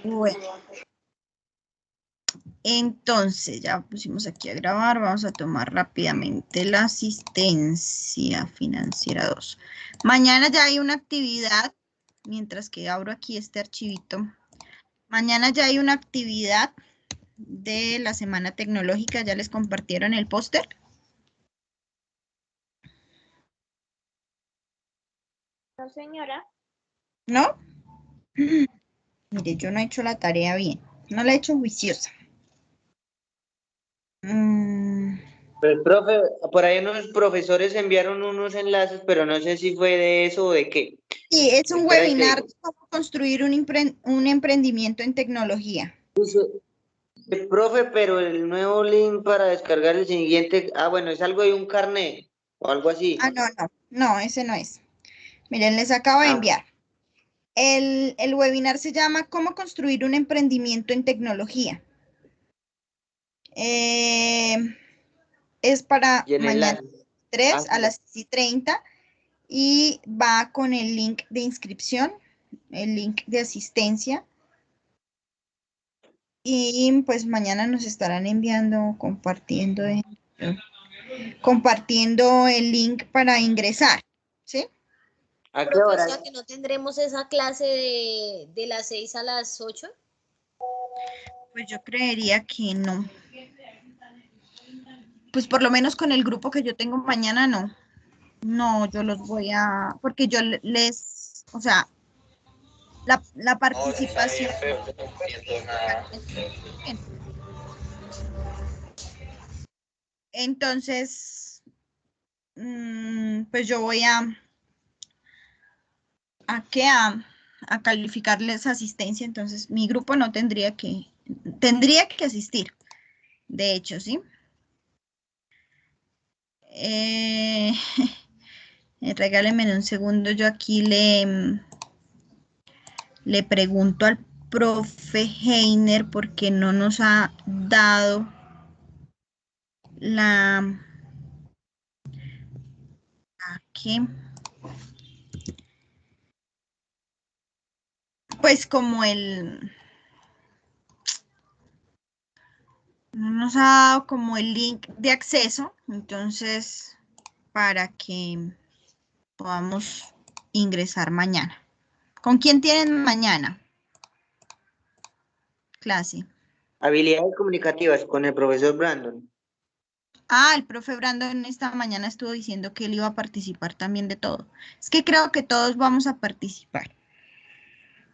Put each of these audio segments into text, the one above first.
Bueno, entonces ya pusimos aquí a grabar. Vamos a tomar rápidamente la asistencia financiera 2. Mañana ya hay una actividad, mientras que abro aquí este archivito. Mañana ya hay una actividad de la Semana Tecnológica. ¿Ya les compartieron el póster? No, señora. ¿No? Mire, yo no he hecho la tarea bien. No la he hecho juiciosa. Pues, profe, por ahí unos profesores enviaron unos enlaces, pero no sé si fue de eso o de qué. Sí, es un Espera, te webinar digo. de cómo construir un emprendimiento en tecnología. Profe, pero el nuevo link para descargar el siguiente, bueno, es algo de un carnet o algo así. Ah, no, ese no es. Miren, les acabo de Ah, enviar. El webinar se llama ¿Cómo construir un emprendimiento en tecnología? Es para y el mañana enlace. 3 Ah, a las 6:30 y va con el link de inscripción, el link de asistencia. Y pues mañana nos estarán enviando, compartiendo el link para ingresar, ¿sí? ¿a qué Profe, o hora? sea que no tendremos esa clase de las 6 a las 8. Pues yo creería que no. Pues por lo menos con el grupo que yo tengo mañana no. No, yo los voy a, porque yo o sea, la Hola, está bien, participación. pero yo no entiendo nada. Entonces, pues yo voy a calificarles asistencia, entonces mi grupo no tendría que asistir, de hecho, ¿sí? Eh, regálenme un segundo, yo aquí le pregunto al profe Heiner porque no nos ha dado la... Aquí. Pues como no nos ha dado como el link de acceso, entonces para que podamos ingresar mañana. ¿Con quién tienen mañana clase? Habilidades comunicativas con el profesor Brandon. Ah, el profe Brandon esta mañana estuvo diciendo que él iba a participar también de todo. Es que creo que todos vamos a participar, Sí,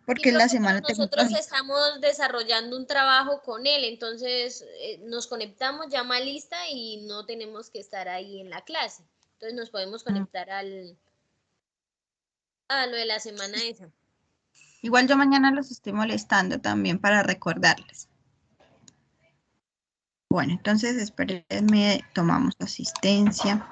porque es la profe, pero semana nosotros tecnológica. estamos desarrollando un trabajo con él, entonces nos conectamos, llama lista y no tenemos que estar ahí en la clase. Entonces nos podemos Mm. conectar a lo de la semana esa. Igual yo mañana los estoy molestando también para recordarles. Bueno, entonces espérenme, tomamos asistencia.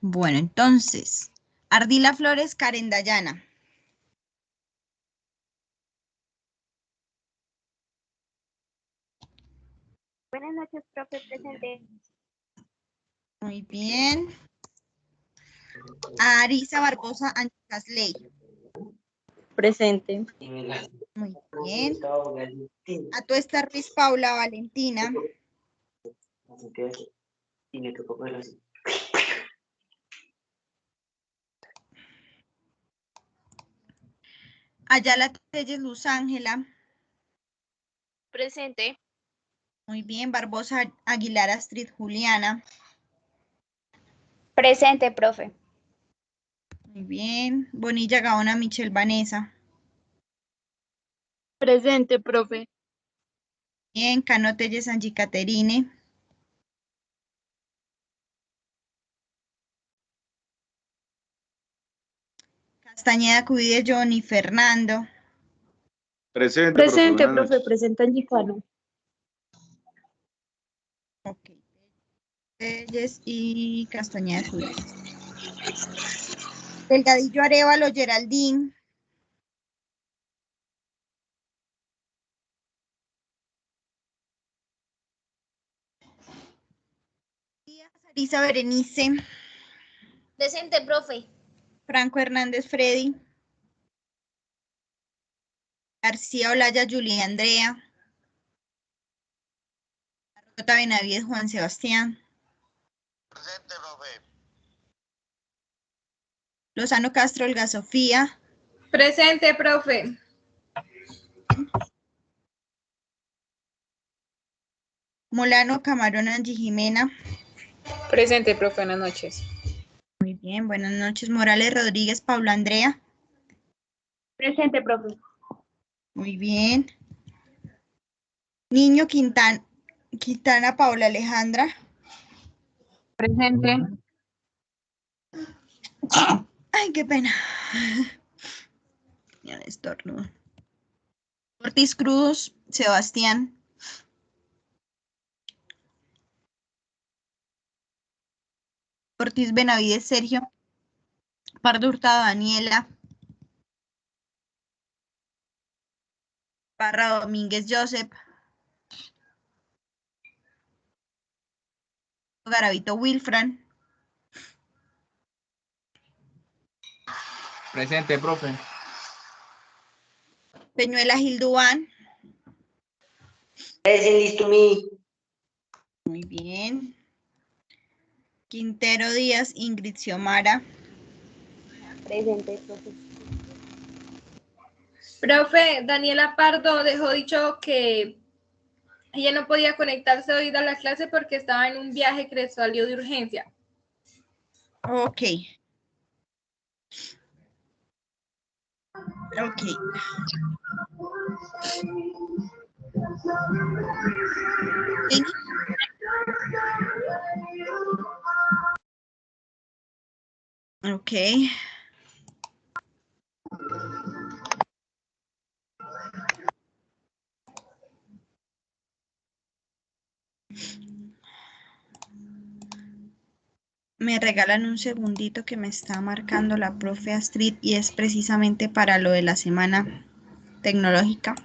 Bueno, entonces, Ardila Flores Carendayana. Buenas noches, profe, presente. Muy bien. Arisa Barbosa Ancasley. Presente. Muy bien. Atuesta Ruiz Paula Valentina. Y me tocó ponerlo así. Ayala Telles Luz Ángela. Presente. Muy bien. Barbosa Aguilar Astrid Juliana. Presente, profe. Muy bien. Bonilla Gaona Michelle Vanessa. Presente, profe. Bien. Cano Telles Angie Caterine. Castañeda Cubide, Johnny Fernando. Presente, Presente, buenas profe, noches. presenta Angicano. Ok. Reyes y Castañeda Cubide. Delgadillo Arevalo, Geraldine. Sarisa Berenice. Presente, profe. Franco Hernández Freddy. García Olaya Julia Andrea. Rota Benavides Juan Sebastián. Presente, profe. Lozano Castro Olga Sofía. Presente, profe. Molano Camarón Angie Jimena. Presente, profe, buenas noches. Muy bien, buenas noches. Morales Rodríguez Paula Andrea. Presente, profe. Muy bien. Niño Quintana Paula Alejandra. Presente. Ay, qué pena. Ya me estornudo. Ortiz Cruz, Sebastián. Ortiz Benavides Sergio. Pardo Hurtado Daniela. Parra Domínguez Joseph. Garavito Wilfran. Presente, profe. Peñuela Gilduán. Present, listo, mi. Muy bien. Quintero Díaz, Ingrid Xiomara. Presente, profe. Profe, Daniela Pardo dejó dicho que ella no podía conectarse hoy a la clase porque estaba en un viaje que le salió de urgencia. Ok. Ok. ¿Sí? Ok. Me regalan un segundito que me está marcando la profe Astrid y es precisamente para lo de la semana tecnológica.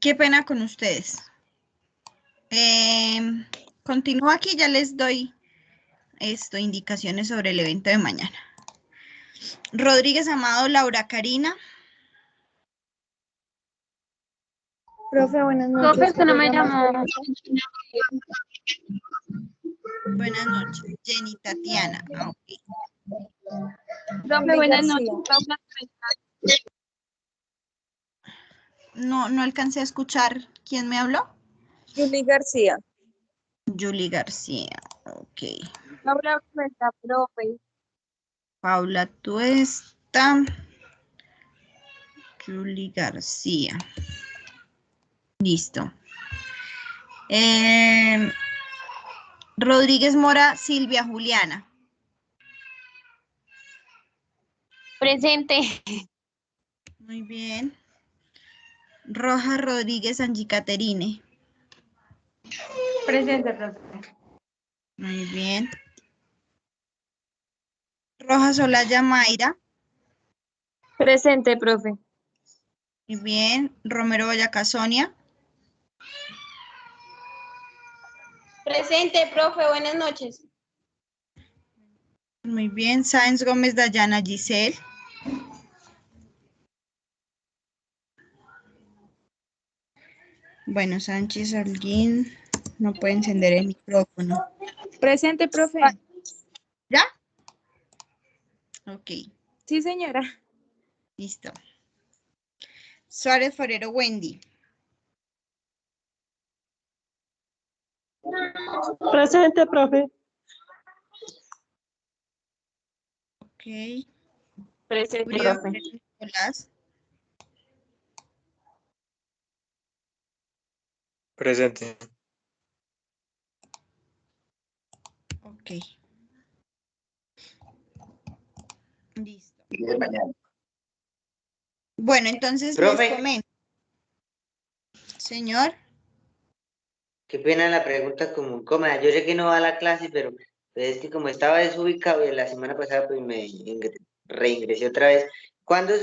Qué pena con ustedes. Continúo aquí, ya les doy indicaciones sobre el evento de mañana. Rodríguez Amado, Laura Karina. Profe, buenas noches. Profe, usted no me llamó. Buenas noches. Jenny Tatiana. Ah, ok. Profe, buenas García. noches. No alcancé a escuchar quién me habló. Julie García. Julie García. Ok. Laura Cuesta, profe. Paula Tuesta. Julie García. Listo. Rodríguez Mora, Silvia Juliana. Presente. Muy bien. Rojas Rodríguez, Angie Caterine. Presente, profe. Muy bien. Rojas Olaya Mayra. Presente, profe. Muy bien. Romero Boyacá Sonia. Presente, profe, buenas noches. Muy bien. Sáenz Gómez Dayana Giselle. Bueno, Sánchez Holguín no puede encender el micrófono. Presente, profe. ¿Ya? Ok, Sí, señora. listo. Suárez Forero Wendy. Presente, profe. Ok. Presente, Uribe profe. Nicolás. Presente. Ok. Listo. Bueno, entonces Profe. les comento. Señor. Qué pena la pregunta como incómoda. Yo sé que no va a la clase, pero pues, es que como estaba desubicado y la semana pasada pues me reingresé otra vez. ¿Cuándo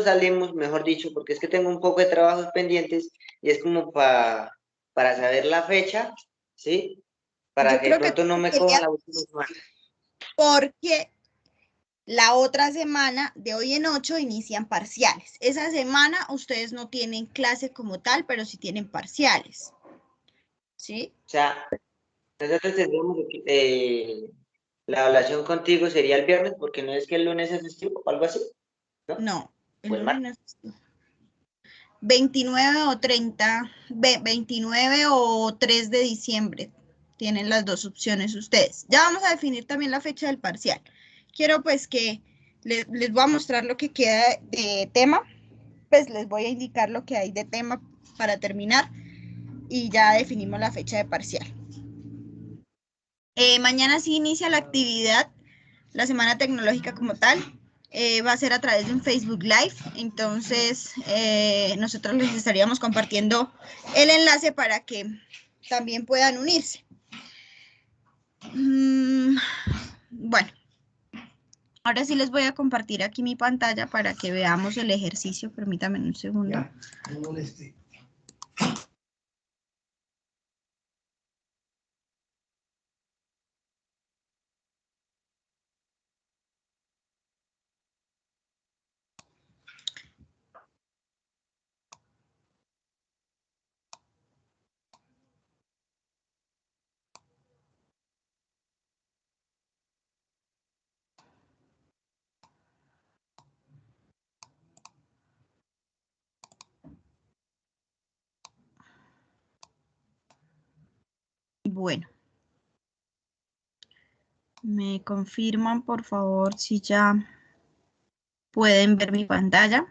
salimos, mejor dicho? Porque es que tengo un poco de trabajos pendientes y es como para saber la fecha, ¿sí? Para Yo que de creo que pronto no me sería cojan la última semana. porque la otra semana, de hoy en 8, inician parciales. Esa semana ustedes no tienen clase como tal, pero sí tienen parciales. ¿Sí? O sea, nosotros tendríamos la evaluación contigo sería el viernes, porque no es que el lunes es festivo o algo así, ¿no? No, el Pues lunes no es festivo. 29 o 30, 29 o 3 de diciembre. Tienen las dos opciones ustedes. Ya vamos a definir también la fecha del parcial. Quiero pues que les voy a mostrar lo que queda de tema. Pues les voy a indicar lo que hay de tema para terminar y ya definimos la fecha de parcial. Mañana sí inicia la actividad, la semana tecnológica como tal. Va a ser a través de un Facebook Live, entonces nosotros les estaríamos compartiendo el enlace para que también puedan unirse. Bueno, ahora sí les voy a compartir aquí mi pantalla para que veamos el ejercicio. Permítanme un segundo. Ya, no moleste. Bueno, me confirman por favor si ya pueden ver mi pantalla.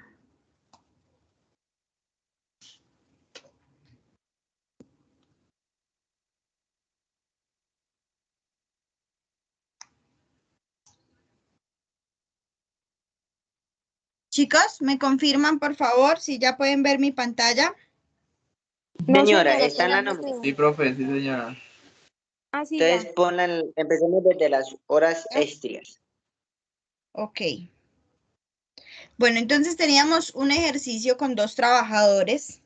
Chicos, ¿me confirman por favor si ya pueden ver mi pantalla? No, Señora, señora, está en la todavía no nómina. se Sí, ve. profe, sí, señora. Ah, sí, ya. Entonces empecemos desde las horas extras. Ok. Bueno, entonces teníamos un ejercicio con 2 trabajadores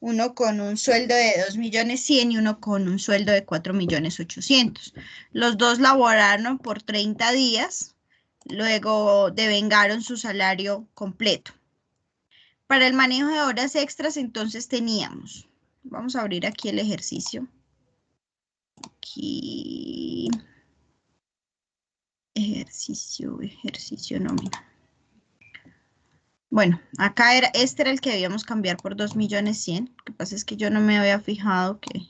uno con un sueldo de 2.100.000 y uno con un sueldo de 4.800.000. Los dos laboraron por 30 días, luego devengaron su salario completo. Para el manejo de horas extras, entonces teníamos, vamos a abrir aquí el ejercicio. Aquí, ejercicio nómina. Bueno, acá este era el que debíamos cambiar por 2.100.000. Lo que pasa es que yo no me había fijado que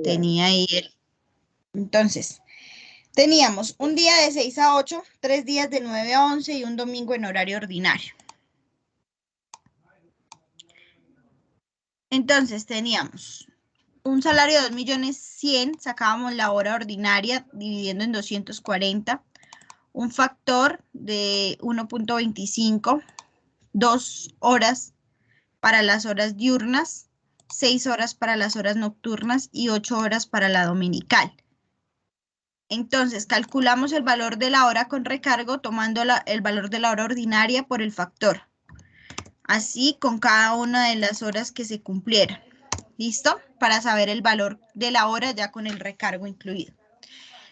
tenía ahí el. Entonces, teníamos un día de 6 a 8, 3 días de 9 a 11 y un domingo en horario ordinario. Entonces, teníamos un salario de 2.100.000, sacábamos la hora ordinaria dividiendo en 240, un factor de 1.25, 2 horas para las horas diurnas, 6 horas para las horas nocturnas y 8 horas para la dominical. Entonces, calculamos el valor de la hora con recargo tomando el valor de la hora ordinaria por el factor. Así con cada una de las horas que se cumplieran. ¿Listo? Para saber el valor de la hora ya con el recargo incluido.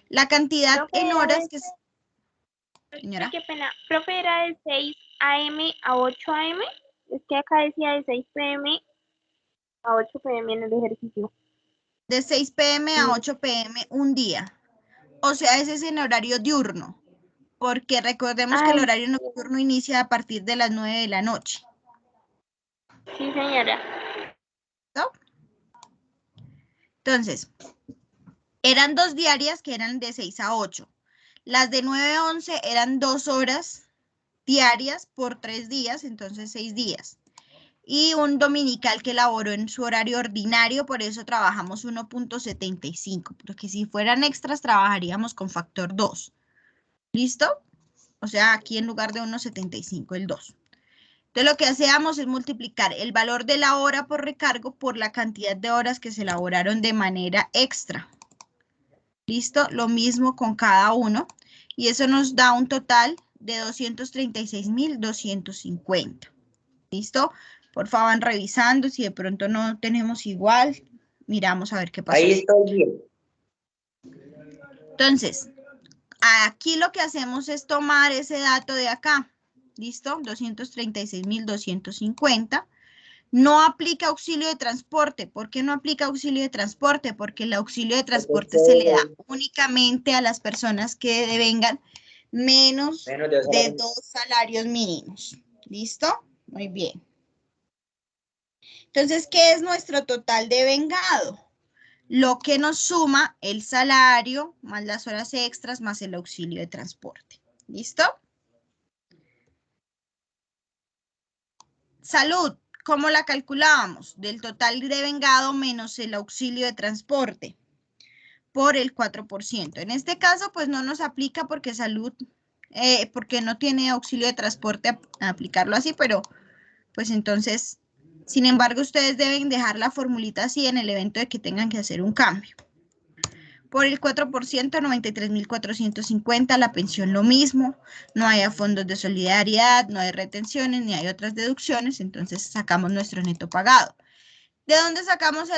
La cantidad Profe, en horas que... Señora. Qué pena. Profe, ¿era de 6 a.m. a 8 a.m.? Es que acá decía de 6 p.m. a 8 p.m. en el ejercicio. De 6 p.m. a 8 p.m. un día. O sea, ese es en horario diurno. Porque recordemos que el horario nocturno inicia a partir de las 9 de la noche. Sí, señora. ¿No? Entonces, eran 2 diarias que eran de 6 a 8. Las de 9 a 11 eran 2 horas diarias por 3 días, entonces 6 días. Y un dominical que laboró en su horario ordinario, por eso trabajamos 1.75, porque si fueran extras trabajaríamos con factor 2. ¿Listo? O sea, aquí en lugar de 1.75, el 2. Entonces lo que hacíamos es multiplicar el valor de la hora por recargo por la cantidad de horas que se elaboraron de manera extra. ¿Listo? Lo mismo con cada uno. Y eso nos da un total de 236.250. ¿Listo? Por favor, van revisando. Si de pronto no tenemos igual, miramos a ver qué pasó. Ahí estoy bien. Entonces, aquí lo que hacemos es tomar ese dato de acá. ¿Listo? 236.250. No aplica auxilio de transporte. ¿Por qué no aplica auxilio de transporte? Porque el auxilio de transporte se le da únicamente a las personas que devengan menos de 2 salarios mínimos. ¿Listo? Muy bien. Entonces, ¿qué es nuestro total devengado? Lo que nos suma el salario, más las horas extras, más el auxilio de transporte. ¿Listo? Salud. ¿Cómo la calculábamos? Del total devengado menos el auxilio de transporte por el 4%. En este caso, pues no nos aplica porque salud, porque no tiene auxilio de transporte a aplicarlo así, pero pues entonces, sin embargo, ustedes deben dejar la formulita así en el evento de que tengan que hacer un cambio. Por el 4%, 93.450, la pensión lo mismo, no hay fondos de solidaridad, no hay retenciones, ni hay otras deducciones, entonces sacamos nuestro neto pagado. ¿De dónde sacamos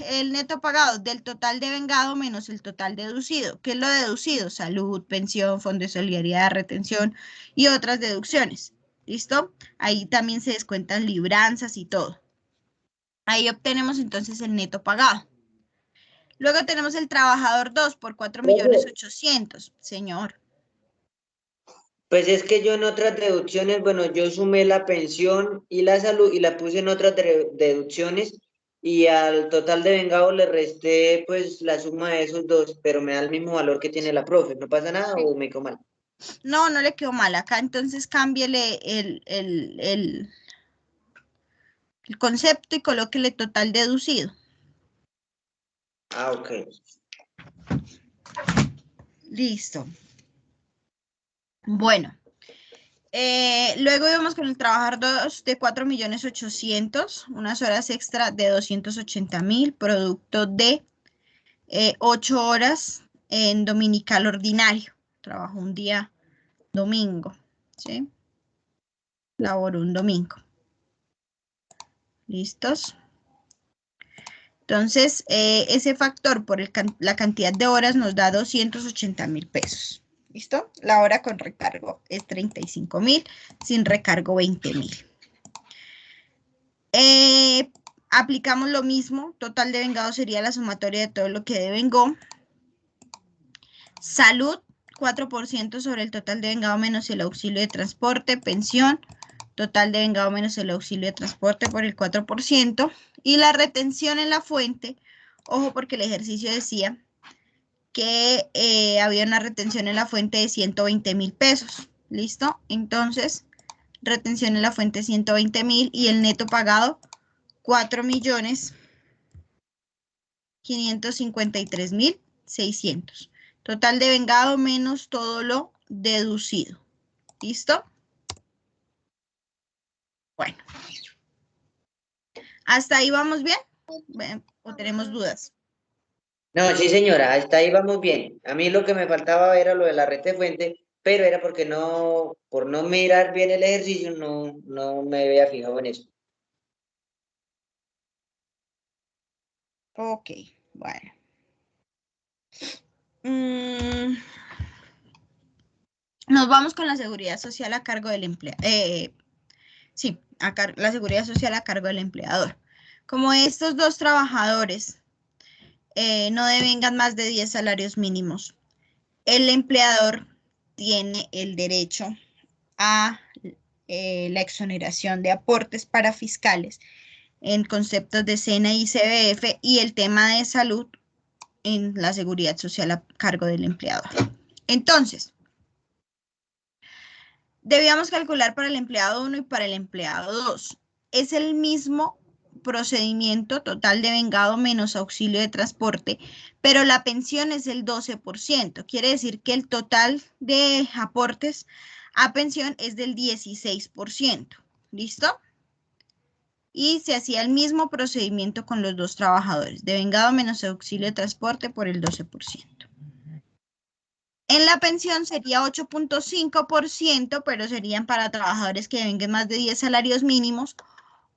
el neto pagado? Del total devengado menos el total deducido. ¿Qué es lo deducido? Salud, pensión, fondo de solidaridad, retención y otras deducciones. ¿Listo? Ahí también se descuentan libranzas y todo. Ahí obtenemos entonces el neto pagado. Luego tenemos el trabajador 2 por 4.800.000, señor. Pues es que yo en otras deducciones, bueno, yo sumé la pensión y la salud y la puse en otras deducciones y al total de vengado le resté pues la suma de esos dos, pero me da el mismo valor que tiene la profe. ¿No pasa nada o me quedo mal? No, no le quedó mal. Acá entonces cámbiele el concepto y colóquele total deducido. Ah, ok. Listo. Bueno. Luego íbamos con el trabajador 2 de 4.800.000, unas horas extra de 280.000, producto de 8 horas en dominical ordinario. Trabajó un día domingo, ¿sí? Laboró un domingo. ¿Listos? Entonces, ese factor por la cantidad de horas nos da 280.000 pesos. ¿Listo? La hora con recargo es 35.000, sin recargo 20.000. Aplicamos lo mismo. Total de vengado sería la sumatoria de todo lo que devengó. Salud, 4% sobre el total de vengado menos el auxilio de transporte. Pensión, total de vengado menos el auxilio de transporte por el 4%. Y la retención en la fuente, ojo porque el ejercicio decía que había una retención en la fuente de 120.000 pesos. ¿Listo? Entonces, retención en la fuente 120.000 y el neto pagado 4.553.600. Total de vengado menos todo lo deducido. ¿Listo? Bueno. ¿Hasta ahí vamos bien? ¿O tenemos dudas? No, sí, señora, hasta ahí vamos bien. A mí lo que me faltaba era lo de la renta de fuente, pero era porque por no mirar bien el ejercicio, no me había fijado en eso. Ok, bueno. Nos vamos con la seguridad social a cargo del empleado. Sí, la seguridad social a cargo del empleador. Como estos dos trabajadores no devengan más de 10 salarios mínimos, el empleador tiene el derecho a la exoneración de aportes para fiscales en conceptos de SENA y CBF y el tema de salud en la seguridad social a cargo del empleador. Entonces, debíamos calcular para el empleado 1 y para el empleado 2. Es el mismo procedimiento, total de vengado menos auxilio de transporte, pero la pensión es el 12%. Quiere decir que el total de aportes a pensión es del 16%. ¿Listo? Y se hacía el mismo procedimiento con los dos trabajadores, de vengado menos auxilio de transporte por el 12%. En la pensión sería 8.5%, pero serían para trabajadores que devenguen más de 10 salarios mínimos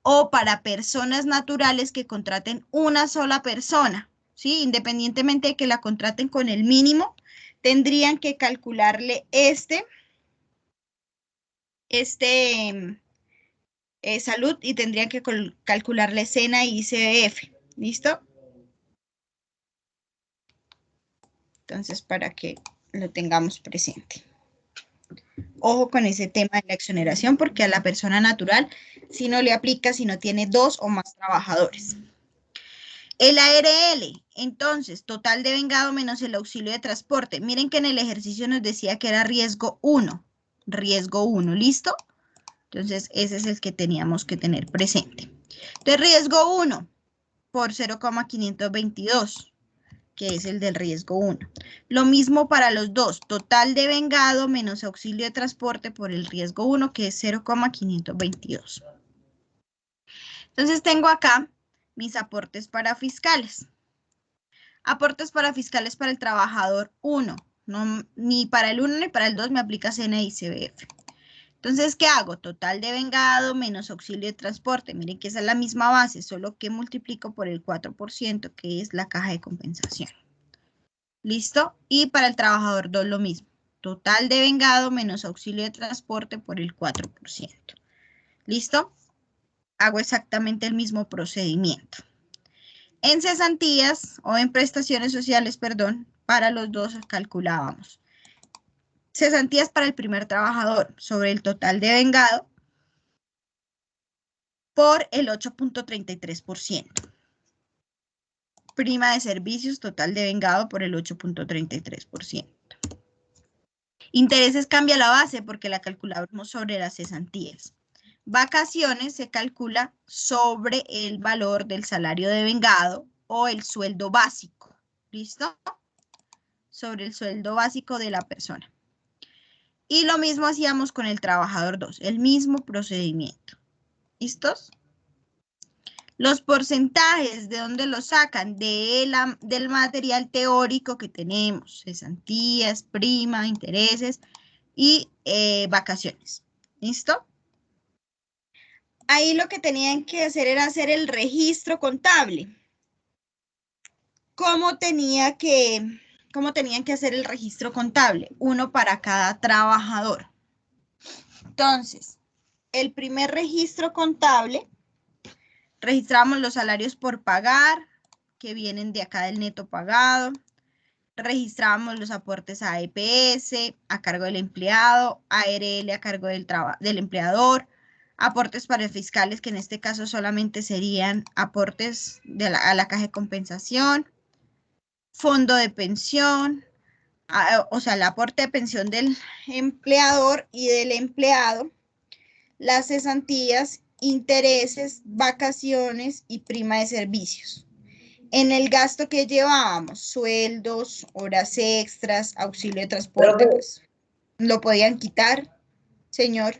o para personas naturales que contraten una sola persona, ¿sí? Independientemente de que la contraten con el mínimo, tendrían que calcularle salud y tendrían que calcularle SENA y ICBF, ¿listo? Entonces, para que lo tengamos presente. Ojo con ese tema de la exoneración, porque a la persona natural si no le aplica si no tiene 2 o más trabajadores. El ARL, entonces, total de vengado menos el auxilio de transporte. Miren que en el ejercicio nos decía que era riesgo 1. Riesgo 1, ¿listo? Entonces, ese es el que teníamos que tener presente. Entonces, riesgo 1 por 0,522, que es el del riesgo 1. Lo mismo para los dos, total de vengado menos auxilio de transporte por el riesgo 1, que es 0,522. Entonces, tengo acá mis aportes para fiscales. Aportes para fiscales para el trabajador 1. No, ni para el 1 ni para el 2 me aplica SENA y CBF. Entonces, ¿qué hago? Total de vengado menos auxilio de transporte. Miren que esa es la misma base, solo que multiplico por el 4%, que es la caja de compensación. ¿Listo? Y para el trabajador 2 lo mismo. Total de vengado menos auxilio de transporte por el 4%. ¿Listo? Hago exactamente el mismo procedimiento. En cesantías o en prestaciones sociales, perdón, para los dos calculábamos. Cesantías para el primer trabajador sobre el total de vengado por el 8.33%. Prima de servicios total de vengado por el 8.33%. Intereses cambia la base porque la calculamos sobre las cesantías. Vacaciones se calcula sobre el valor del salario de vengado o el sueldo básico. ¿Listo? Sobre el sueldo básico de la persona. Y lo mismo hacíamos con el trabajador 2, el mismo procedimiento. ¿Listos? Los porcentajes, ¿de dónde los sacan? Del material teórico que tenemos, cesantías, prima, intereses y vacaciones. ¿Listo? Ahí lo que tenían que hacer era hacer el registro contable. cómo tenían que hacer el registro contable, uno para cada trabajador. Entonces, el primer registro contable, registramos los salarios por pagar, que vienen de acá del neto pagado. Registramos los aportes a EPS a cargo del empleado, ARL a cargo del empleador, aportes para fiscales, que en este caso solamente serían aportes a la caja de compensación, fondo de pensión, o sea, el aporte de pensión del empleador y del empleado, las cesantías, intereses, vacaciones y prima de servicios. En el gasto que llevábamos, sueldos, horas extras, auxilio de transporte, pues lo podían quitar, señor.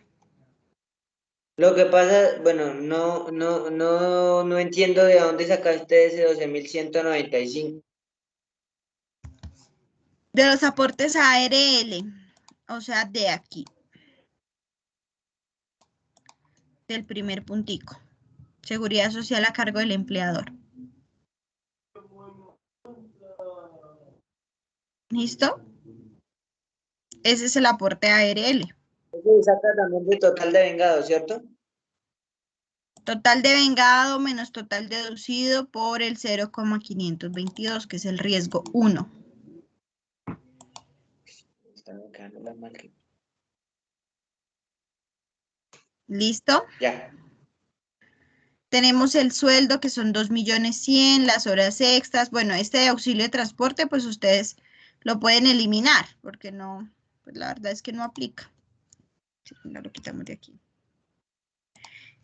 Lo que pasa, bueno, no entiendo de dónde sacaste ese 12.195. De los aportes a ARL, o sea, de aquí. Del primer puntico. Seguridad social a cargo del empleador. ¿Listo? Ese es el aporte a ARL. Eso saca también de total de vengado, ¿cierto? Total de vengado menos total deducido por el 0,522, que es el riesgo 1. ¿Listo? Ya. Tenemos el sueldo, que son 2.100.000, las horas extras. Bueno, este de auxilio de transporte, pues ustedes lo pueden eliminar, porque no, pues la verdad es que no aplica. Sí, lo quitamos de aquí.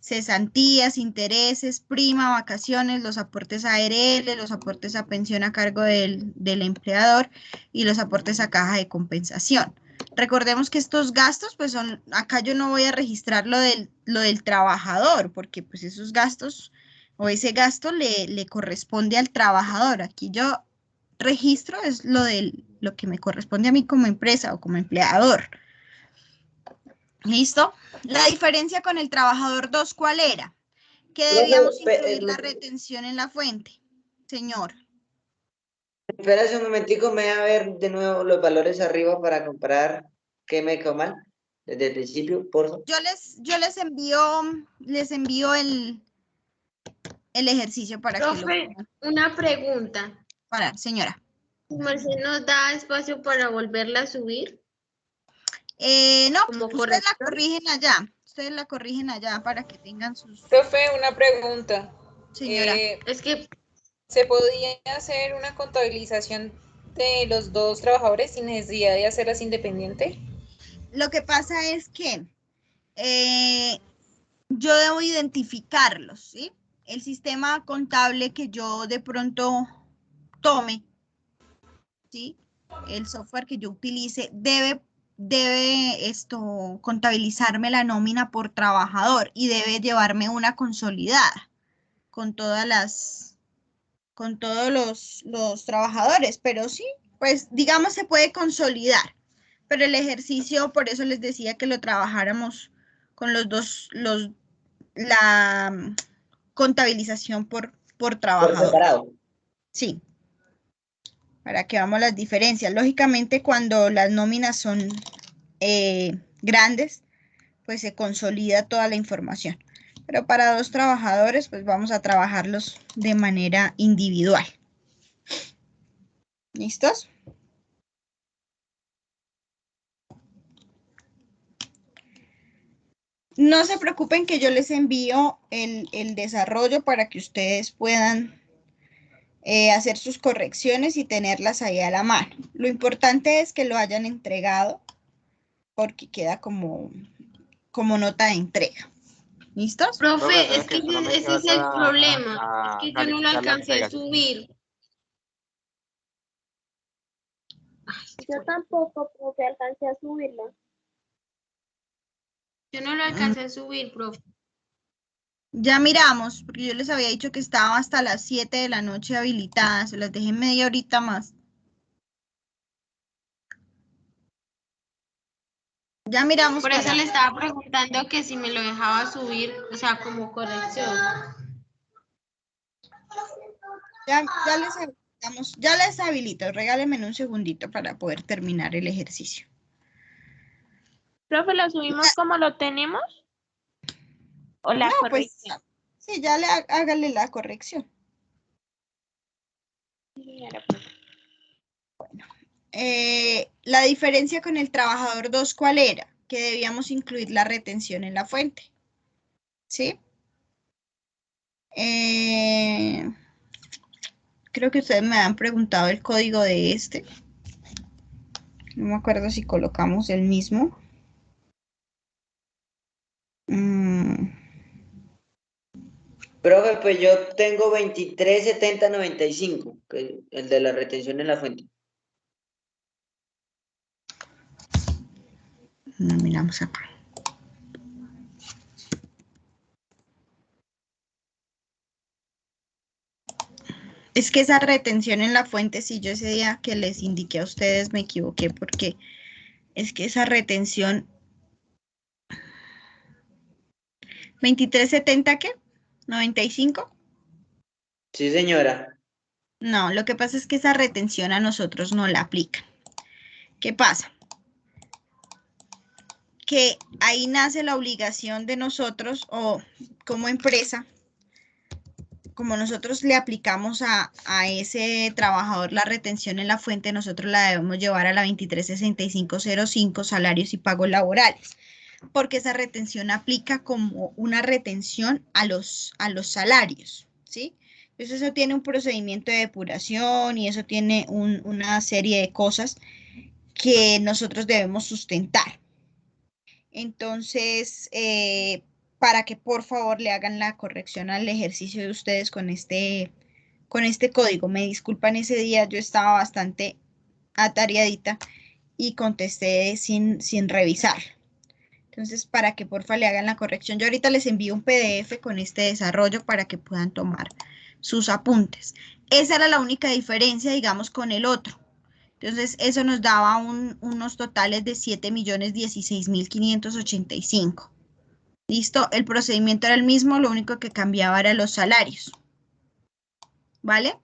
Cesantías, intereses, prima, vacaciones, los aportes a ARL, los aportes a pensión a cargo del empleador y los aportes a caja de compensación. Recordemos que estos gastos, pues son, acá yo no voy a registrar lo del trabajador, porque pues esos gastos o ese gasto le corresponde al trabajador. Aquí yo registro es lo que me corresponde a mí como empresa o como empleador. ¿Listo? La diferencia con el trabajador 2, ¿cuál era? Que debíamos incluir la retención en la fuente, señor. Espera un momentico, me voy a ver de nuevo los valores arriba para comparar qué me quedó mal desde el principio, por favor. Yo les envío el ejercicio para Profe, que lo vean. una pregunta. Para, señora. ¿Merced nos da espacio para volverla a subir? No, Como ustedes la corrector. corrigen allá. Ustedes la corrigen allá para que tengan sus... Profe, una pregunta. Señora. Es que ¿Se podía hacer una contabilización de los dos trabajadores sin necesidad de hacerlas independiente? Lo que pasa es que yo debo identificarlos, ¿sí? El sistema contable que yo de pronto tome, ¿sí? El software que yo utilice debe contabilizarme la nómina por trabajador y debe llevarme una consolidada con todos los trabajadores, pero sí, pues digamos se puede consolidar, pero el ejercicio, por eso les decía que lo trabajáramos con la contabilización por trabajador. Separado. Sí. Para que veamos las diferencias. Lógicamente, cuando las nóminas son grandes, pues se consolida toda la información. Pero para 2 trabajadores, pues vamos a trabajarlos de manera individual. ¿Listos? No se preocupen que yo les envío el desarrollo para que ustedes puedan hacer sus correcciones y tenerlas ahí a la mano. Lo importante es que lo hayan entregado porque queda como nota de entrega. ¿Listos? profe, es que ese es el problema. Es que yo no lo alcancé a subir. Yo tampoco, profe, alcancé a subirlo. Yo no lo alcancé a subir, profe. Ya miramos, porque yo les había dicho que estaba hasta las 7 de la noche habilitada. Se las dejé media horita más. Ya miramos. Por eso le estaba preguntando que si me lo dejaba subir, o sea, como corrección. Ya les Ya les habilito, regálenme un segundito para poder terminar el ejercicio. Profe, ¿lo subimos como lo tenemos? ¿O la No, pues, corrección? sí, ya hágale la corrección. Señora, profe. La diferencia con el trabajador 2, ¿cuál era? Que debíamos incluir la retención en la fuente. ¿Sí? Creo que ustedes me han preguntado el código de este. No me acuerdo si colocamos el mismo. Profe, pues yo tengo 237095, que es el de la retención en la fuente. Miramos acá. Es que esa retención en la fuente, si yo ese día que les indiqué a ustedes me equivoqué, porque es que esa retención 2370, ¿qué? ¿95? Sí, señora. No, lo que pasa es que esa retención a nosotros no la aplican. ¿Qué pasa? Que ahí nace la obligación de nosotros, o como empresa, como nosotros le aplicamos a ese trabajador la retención en la fuente, nosotros la debemos llevar a la 236505, salarios y pagos laborales, porque esa retención aplica como una retención a los salarios, ¿sí? Entonces eso tiene un procedimiento de depuración y eso tiene una serie de cosas que nosotros debemos sustentar. Entonces, para que por favor le hagan la corrección al ejercicio de ustedes con este código. Me disculpan, ese día yo estaba bastante atareadita y contesté sin revisar. Entonces, para que por favor le hagan la corrección. Yo ahorita les envío un PDF con este desarrollo para que puedan tomar sus apuntes. Esa era la única diferencia, digamos, con el otro. Entonces, eso nos daba unos totales de 7.016.585. ¿Listo? El procedimiento era el mismo, lo único que cambiaba era los salarios. ¿Vale?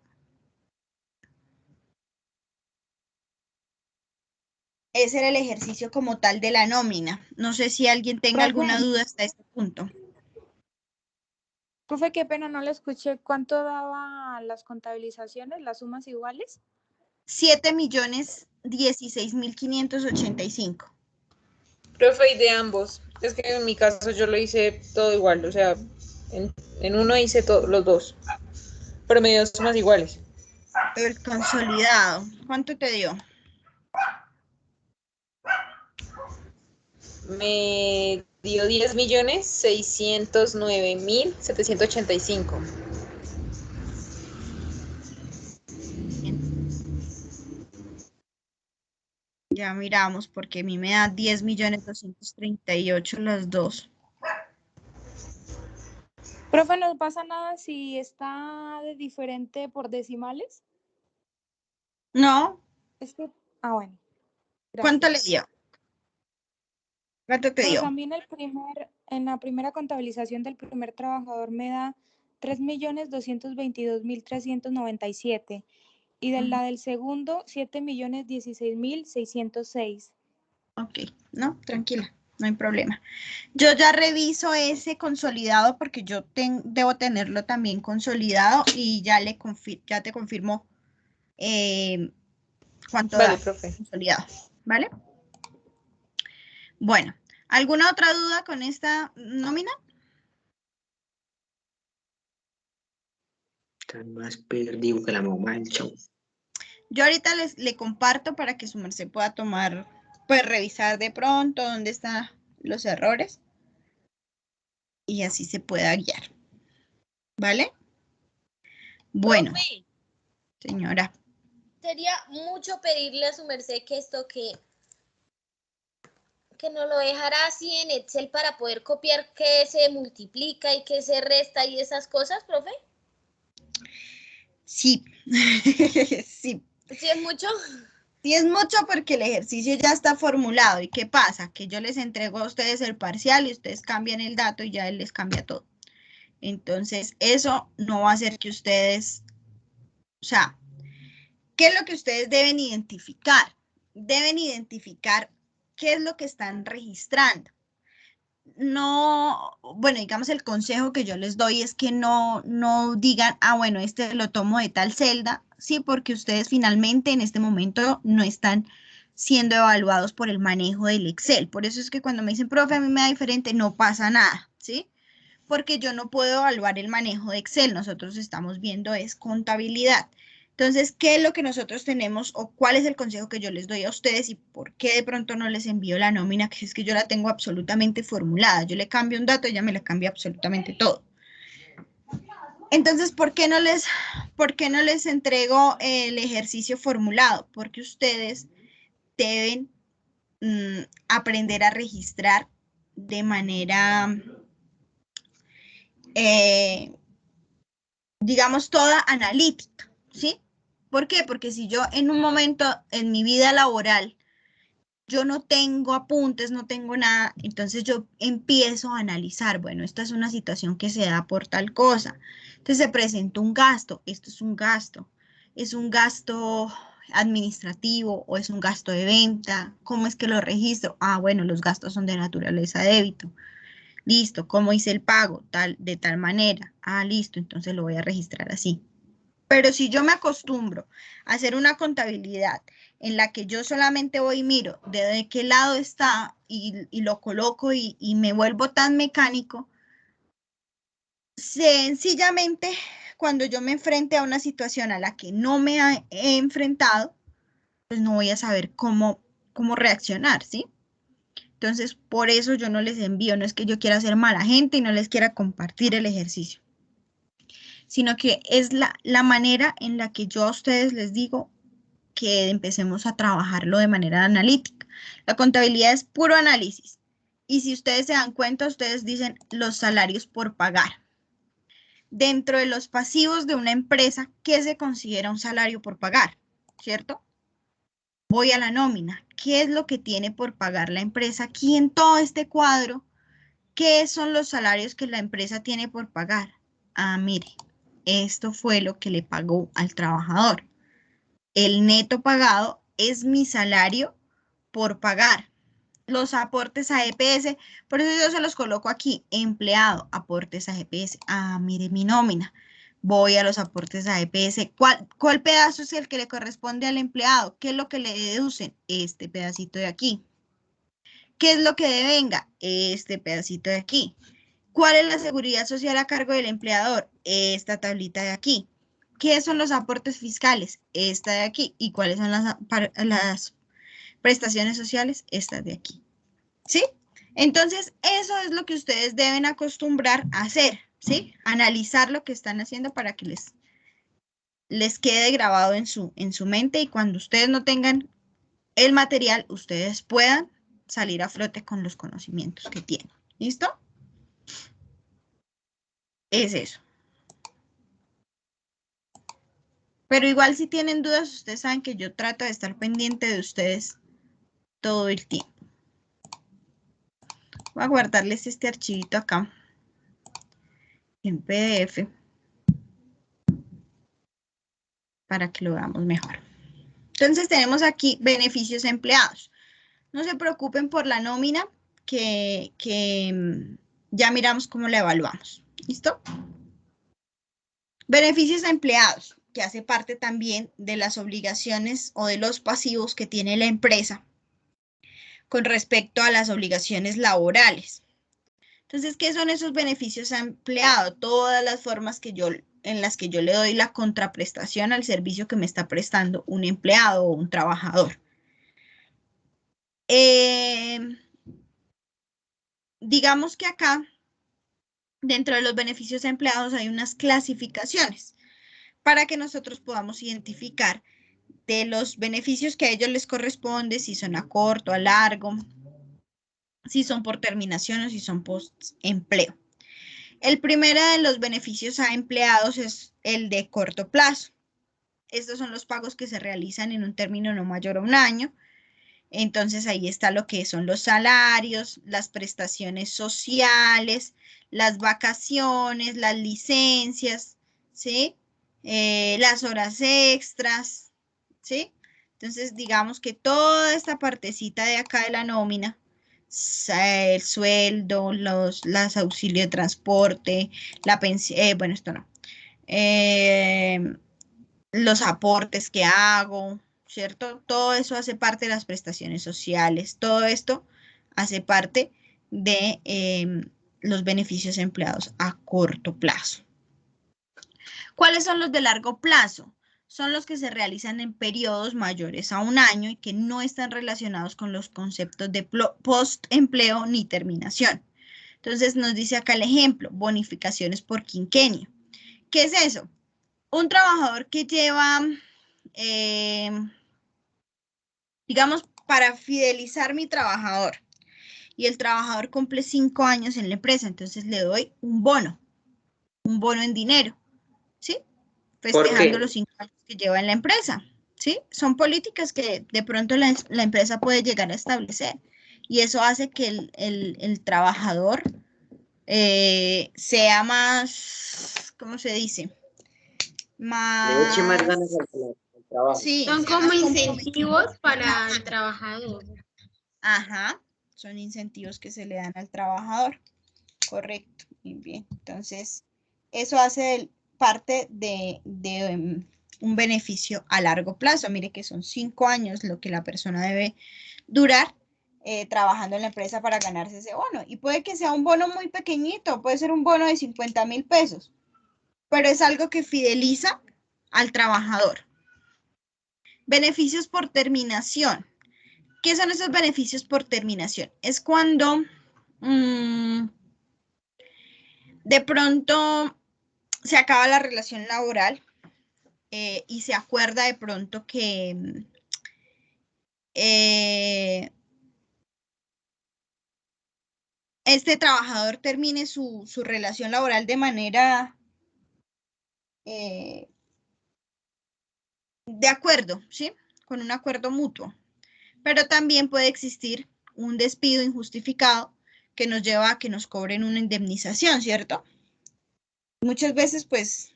Ese era el ejercicio como tal de la nómina. No sé si alguien tenga alguna duda hasta este punto. Profe, qué pena, no le escuché. ¿Cuánto daba las contabilizaciones, las sumas iguales? 7.016.585. Profe, y de ambos. Es que en mi caso yo lo hice todo igual, o sea, en uno hice los dos, pero me dio sumas iguales. El consolidado, ¿cuánto te dio? Me dio 10.609.785. Ya miramos, porque a mí me da 10.238.000 las dos. Profe, ¿no pasa nada si está de diferente por decimales? No. Es que, bueno. Gracias. ¿Cuánto le dio? ¿Cuánto te dio? Pues a mí en la primera contabilización del primer trabajador me da 3.222.397 y de la del segundo 7.016.606. Ok, no, tranquila, no hay problema. Yo ya reviso ese consolidado porque yo debo tenerlo también consolidado y ya te confirmo cuánto Vale, da profe. consolidado, ¿vale? Bueno, ¿alguna otra duda con esta nómina? Están más perdido que la mamá del chau. Yo ahorita le comparto para que su merced pueda tomar, pues revisar de pronto dónde están los errores y así se pueda guiar. ¿Vale? Bueno, Profe, señora. sería mucho pedirle a su merced que esto que no lo dejara así en Excel para poder copiar qué se multiplica y qué se resta y esas cosas, profe. Sí, sí. ¿Sí es mucho? Sí es mucho porque el ejercicio ya está formulado. ¿Y qué pasa? Que yo les entrego a ustedes el parcial y ustedes cambian el dato y ya él les cambia todo. Entonces, eso no va a hacer que ustedes, o sea, ¿qué es lo que ustedes deben identificar? Deben identificar qué es lo que están registrando. No, bueno, digamos el consejo que yo les doy es que no digan, ah, bueno, este lo tomo de tal celda, sí, porque ustedes finalmente en este momento no están siendo evaluados por el manejo del Excel. Por eso es que cuando me dicen, profe, a mí me da diferente, no pasa nada, ¿sí? Porque yo no puedo evaluar el manejo de Excel, nosotros estamos viendo es contabilidad. Entonces, ¿qué es lo que nosotros tenemos o cuál es el consejo que yo les doy a ustedes y por qué de pronto no les envío la nómina? Que es que yo la tengo absolutamente formulada. Yo le cambio un dato y ella me la cambia absolutamente todo. Entonces, ¿por qué no les entrego el ejercicio formulado? Porque ustedes deben aprender a registrar de manera, digamos, toda analítica, ¿sí? ¿Por qué? Porque si yo en un momento en mi vida laboral yo no tengo apuntes, no tengo nada, entonces yo empiezo a analizar, bueno, esta es una situación que se da por tal cosa. Entonces se presenta un gasto, esto es un gasto administrativo o es un gasto de venta, ¿cómo es que lo registro? Ah, bueno, los gastos son de naturaleza débito. Listo, ¿cómo hice el pago? De tal manera. Ah, listo, entonces lo voy a registrar así. Pero si yo me acostumbro a hacer una contabilidad en la que yo solamente voy y miro de qué lado está y lo coloco y me vuelvo tan mecánico, sencillamente cuando yo me enfrente a una situación a la que no me he enfrentado, pues no voy a saber cómo reaccionar, ¿sí? Entonces, por eso yo no les envío, no es que yo quiera ser mala gente y no les quiera compartir el ejercicio, sino que es la manera en la que yo a ustedes les digo que empecemos a trabajarlo de manera analítica. La contabilidad es puro análisis. Y si ustedes se dan cuenta, ustedes dicen los salarios por pagar. Dentro de los pasivos de una empresa, ¿qué se considera un salario por pagar? ¿Cierto? Voy a la nómina. ¿Qué es lo que tiene por pagar la empresa? Aquí en todo este cuadro, ¿qué son los salarios que la empresa tiene por pagar? Ah, mire, esto fue lo que le pagó al trabajador. El neto pagado es mi salario por pagar. Los aportes a EPS, por eso yo se los coloco aquí, empleado, aportes a EPS. Ah, mire mi nómina. Voy a los aportes a EPS. ¿Cuál pedazo es el que le corresponde al empleado? ¿Qué es lo que le deducen? Este pedacito de aquí. ¿Qué es lo que devenga? Este pedacito de aquí. ¿Cuál es la seguridad social a cargo del empleador? Esta tablita de aquí. ¿Qué son los aportes fiscales? Esta de aquí. ¿Y cuáles son las prestaciones sociales? Estas de aquí. ¿Sí? Entonces, eso es lo que ustedes deben acostumbrar a hacer, ¿sí? Analizar lo que están haciendo para que les quede grabado en su mente y cuando ustedes no tengan el material, ustedes puedan salir a flote con los conocimientos que tienen. ¿Listo? Es eso. Pero igual si tienen dudas, ustedes saben que yo trato de estar pendiente de ustedes todo el tiempo. Voy a guardarles este archivito acá en PDF para que lo veamos mejor. Entonces tenemos aquí beneficios empleados. No se preocupen por la nómina que ya miramos cómo la evaluamos. ¿Listo? Beneficios empleados, que hace parte también de las obligaciones o de los pasivos que tiene la empresa con respecto a las obligaciones laborales. Entonces, ¿qué son esos beneficios a empleado? Todas las formas en las que yo le doy la contraprestación al servicio que me está prestando un empleado o un trabajador. Digamos que acá, dentro de los beneficios a empleados hay unas clasificaciones para que nosotros podamos identificar de los beneficios que a ellos les corresponde, si son a corto, a largo, si son por terminación o si son post-empleo. El primero de los beneficios a empleados es el de corto plazo. Estos son los pagos que se realizan en un término no mayor a un año. Entonces ahí está lo que son los salarios, las prestaciones sociales, las vacaciones, las licencias, ¿sí? Las horas extras, ¿sí? Entonces, digamos que toda esta partecita de acá de la nómina, el sueldo, las auxilios de transporte, la pensión, bueno, esto no, los aportes que hago, ¿cierto? Todo eso hace parte de las prestaciones sociales, todo esto hace parte de los beneficios empleados a corto plazo. ¿Cuáles son los de largo plazo? Son los que se realizan en periodos mayores a un año y que no están relacionados con los conceptos de post-empleo ni terminación. Entonces nos dice acá el ejemplo, bonificaciones por quinquenio. ¿Qué es eso? Un trabajador que lleva, digamos, para fidelizar mi trabajador, y el trabajador cumple 5 años en la empresa, entonces le doy un bono en dinero, ¿sí? Festejando los 5 años que lleva en la empresa, ¿sí? Son políticas que de pronto la empresa puede llegar a establecer, y eso hace que el trabajador sea más, ¿cómo se dice? Le eche más ganas al trabajo. Sí, Son sea como más incentivos para el trabajador. Ajá, son incentivos que se le dan al trabajador. Correcto, muy bien. Entonces, eso hace parte de un beneficio a largo plazo. Mire que son 5 años lo que la persona debe durar trabajando en la empresa para ganarse ese bono. Y puede que sea un bono muy pequeñito, puede ser un bono de 50.000 pesos, pero es algo que fideliza al trabajador. Beneficios por terminación. ¿Qué son esos beneficios por terminación? Es cuando de pronto se acaba la relación laboral y se acuerda de pronto que este trabajador termine su relación laboral de manera de acuerdo, ¿sí? Con un acuerdo mutuo. Pero también puede existir un despido injustificado que nos lleva a que nos cobren una indemnización, ¿cierto? Muchas veces, pues,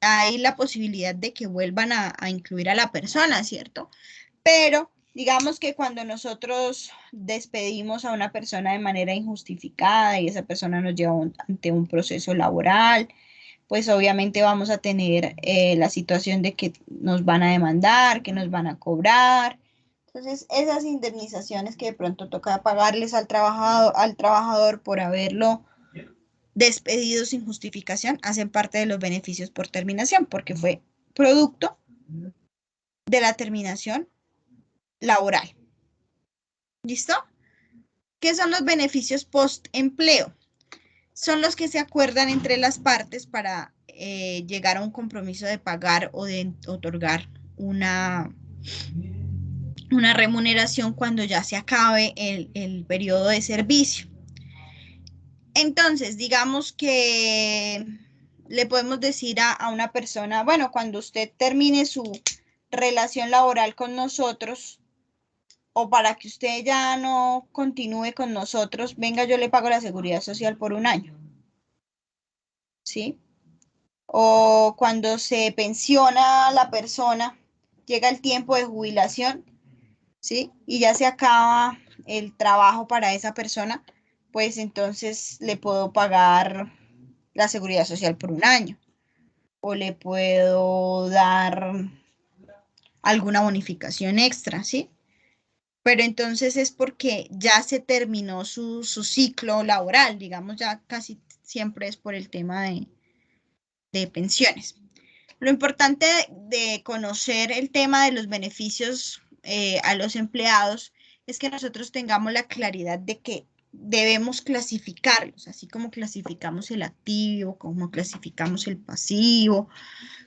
hay la posibilidad de que vuelvan a incluir a la persona, ¿cierto? Pero digamos que cuando nosotros despedimos a una persona de manera injustificada y esa persona nos lleva ante un proceso laboral, pues obviamente vamos a tener la situación de que nos van a demandar, que nos van a cobrar. Entonces, esas indemnizaciones que de pronto toca pagarles al trabajador por haberlo despedido sin justificación, hacen parte de los beneficios por terminación, porque fue producto de la terminación laboral. ¿Listo? ¿Qué son los beneficios post-empleo? Son los que se acuerdan entre las partes para llegar a un compromiso de pagar o de otorgar una remuneración cuando ya se acabe el periodo de servicio. Entonces, digamos que le podemos decir a una persona, bueno, cuando usted termine su relación laboral con nosotros, o para que usted ya no continúe con nosotros, venga, yo le pago la seguridad social por un año. ¿Sí? O cuando se pensiona la persona, llega el tiempo de jubilación, ¿sí? Y ya se acaba el trabajo para esa persona, pues entonces le puedo pagar la seguridad social por un año. O le puedo dar alguna bonificación extra, ¿sí? Pero entonces es porque ya se terminó su ciclo laboral, digamos, ya casi siempre es por el tema de pensiones. Lo importante de conocer el tema de los beneficios a los empleados es que nosotros tengamos la claridad de que debemos clasificarlos, así como clasificamos el activo, como clasificamos el pasivo,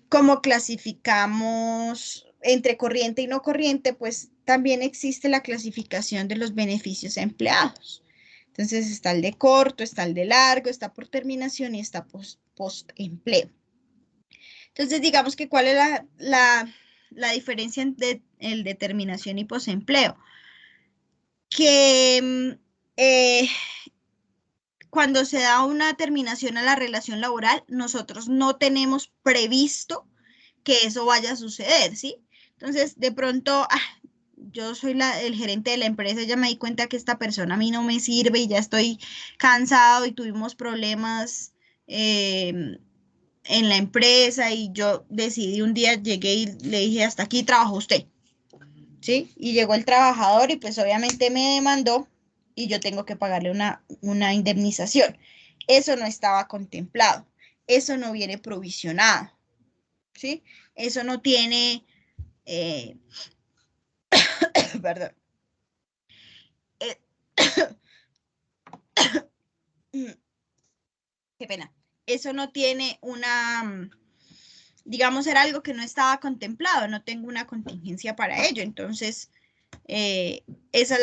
como clasificamos entre corriente y no corriente, pues también existe la clasificación de los beneficios a empleados. Entonces está el de corto, está el de largo, está por terminación y está post-empleo. Entonces digamos que cuál es la diferencia entre el de terminación y post-empleo. Que cuando se da una terminación a la relación laboral, nosotros no tenemos previsto que eso vaya a suceder, ¿sí? Entonces, de pronto, yo soy el gerente de la empresa, ya me di cuenta que esta persona a mí no me sirve y ya estoy cansado y tuvimos problemas en la empresa y yo decidí un día, llegué y le dije, hasta aquí trabaja usted, ¿sí? Y llegó el trabajador y pues obviamente me demandó y yo tengo que pagarle una indemnización. Eso no estaba contemplado, eso no viene provisionado, ¿sí? Eso no tiene, perdón. Qué pena. Eso no tiene digamos, era algo que no estaba contemplado, no tengo una contingencia para ello. Entonces, esa es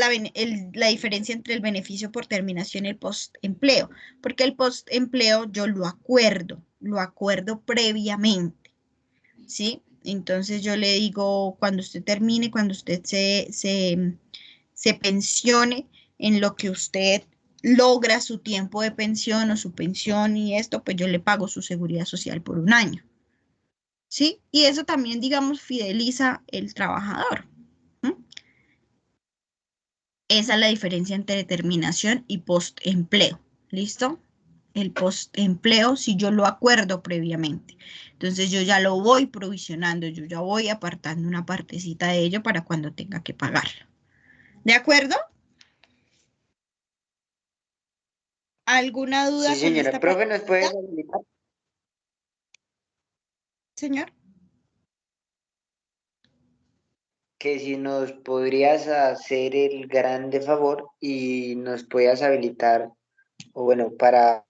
la diferencia entre el beneficio por terminación y el postempleo, porque el postempleo yo lo acuerdo previamente, ¿sí? Entonces yo le digo, cuando usted termine, cuando usted se pensione en lo que usted logra su tiempo de pensión o su pensión y esto, pues yo le pago su seguridad social por un año, ¿sí? Y eso también, digamos, fideliza el trabajador. Esa es la diferencia entre terminación y postempleo, ¿listo? El postempleo, si yo lo acuerdo previamente. Entonces yo ya lo voy provisionando, yo ya voy apartando una partecita de ello para cuando tenga que pagarlo. ¿De acuerdo? ¿Alguna duda Sí, con señora. esta Profe, ¿nos puede partecita, habilitar? señor? Que si nos podrías hacer el grande favor y nos puedas habilitar, o bueno, para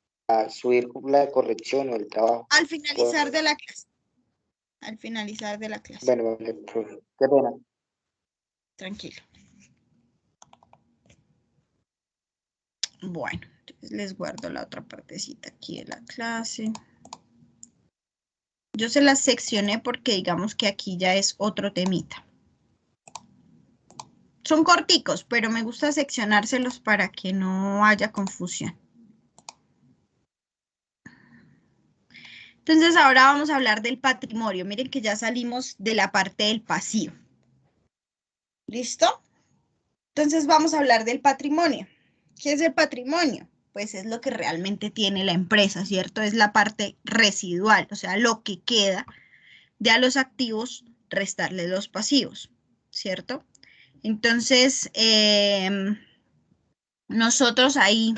subir la corrección o el trabajo. Al finalizar de la clase. Al finalizar de la clase. Bueno, vale, profe. Qué pena. Tranquilo. Bueno, entonces les guardo la otra partecita aquí de la clase. Yo se las seccioné porque digamos que aquí ya es otro temita. Son corticos, pero me gusta seccionárselos para que no haya confusión. Entonces ahora vamos a hablar del patrimonio. Miren que ya salimos de la parte del pasivo. ¿Listo? Entonces vamos a hablar del patrimonio. ¿Qué es el patrimonio? Pues es lo que realmente tiene la empresa, ¿cierto? Es la parte residual, o sea, lo que queda de a los activos, restarle los pasivos, ¿cierto? Entonces, nosotros ahí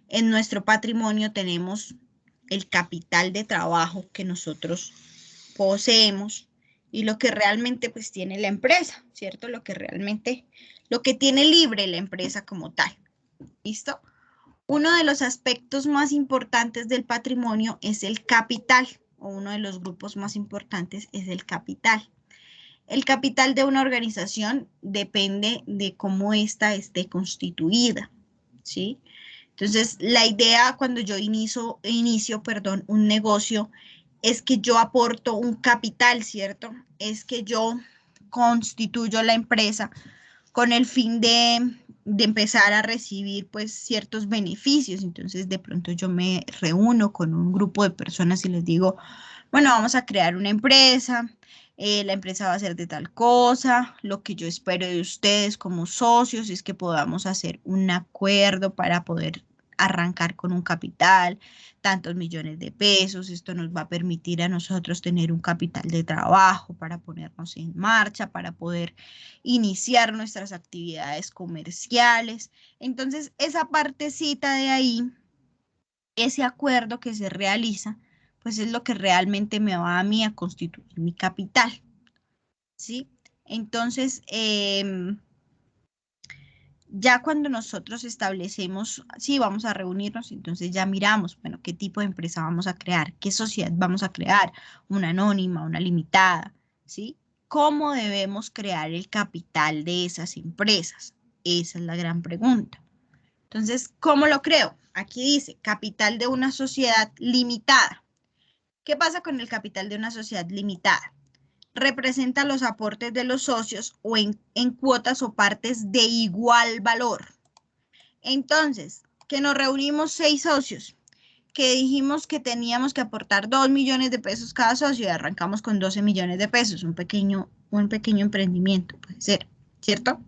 en nuestro patrimonio tenemos el capital de trabajo que nosotros poseemos y lo que realmente pues tiene la empresa, ¿cierto? Lo que tiene libre la empresa como tal. ¿Listo? Uno de los aspectos más importantes del patrimonio es el capital, o uno de los grupos más importantes es el capital. El capital de una organización depende de cómo ésta esté constituida, ¿sí? Entonces, la idea cuando yo inicio un negocio es que yo aporto un capital, ¿cierto? Es que yo constituyo la empresa con el fin de empezar a recibir pues ciertos beneficios. Entonces de pronto yo me reúno con un grupo de personas y les digo, bueno, vamos a crear una empresa, la empresa va a ser de tal cosa, lo que yo espero de ustedes como socios es que podamos hacer un acuerdo para poder arrancar con un capital, tantos millones de pesos, esto nos va a permitir a nosotros tener un capital de trabajo para ponernos en marcha, para poder iniciar nuestras actividades comerciales. Entonces, esa partecita de ahí, ese acuerdo que se realiza, pues es lo que realmente me va a mí a constituir mi capital, ¿sí? Entonces, ya cuando nosotros establecemos, sí, vamos a reunirnos, entonces ya miramos, bueno, qué tipo de empresa vamos a crear, qué sociedad vamos a crear, una anónima, una limitada, ¿sí? ¿Cómo debemos crear el capital de esas empresas? Esa es la gran pregunta. Entonces, ¿cómo lo creo? Aquí dice, capital de una sociedad limitada. ¿Qué pasa con el capital de una sociedad limitada? Representa los aportes de los socios o en cuotas o partes de igual valor. Entonces, que nos reunimos 6 socios que dijimos que teníamos que aportar 2 millones de pesos cada socio y arrancamos con 12 millones de pesos, un pequeño emprendimiento, puede ser, ¿cierto?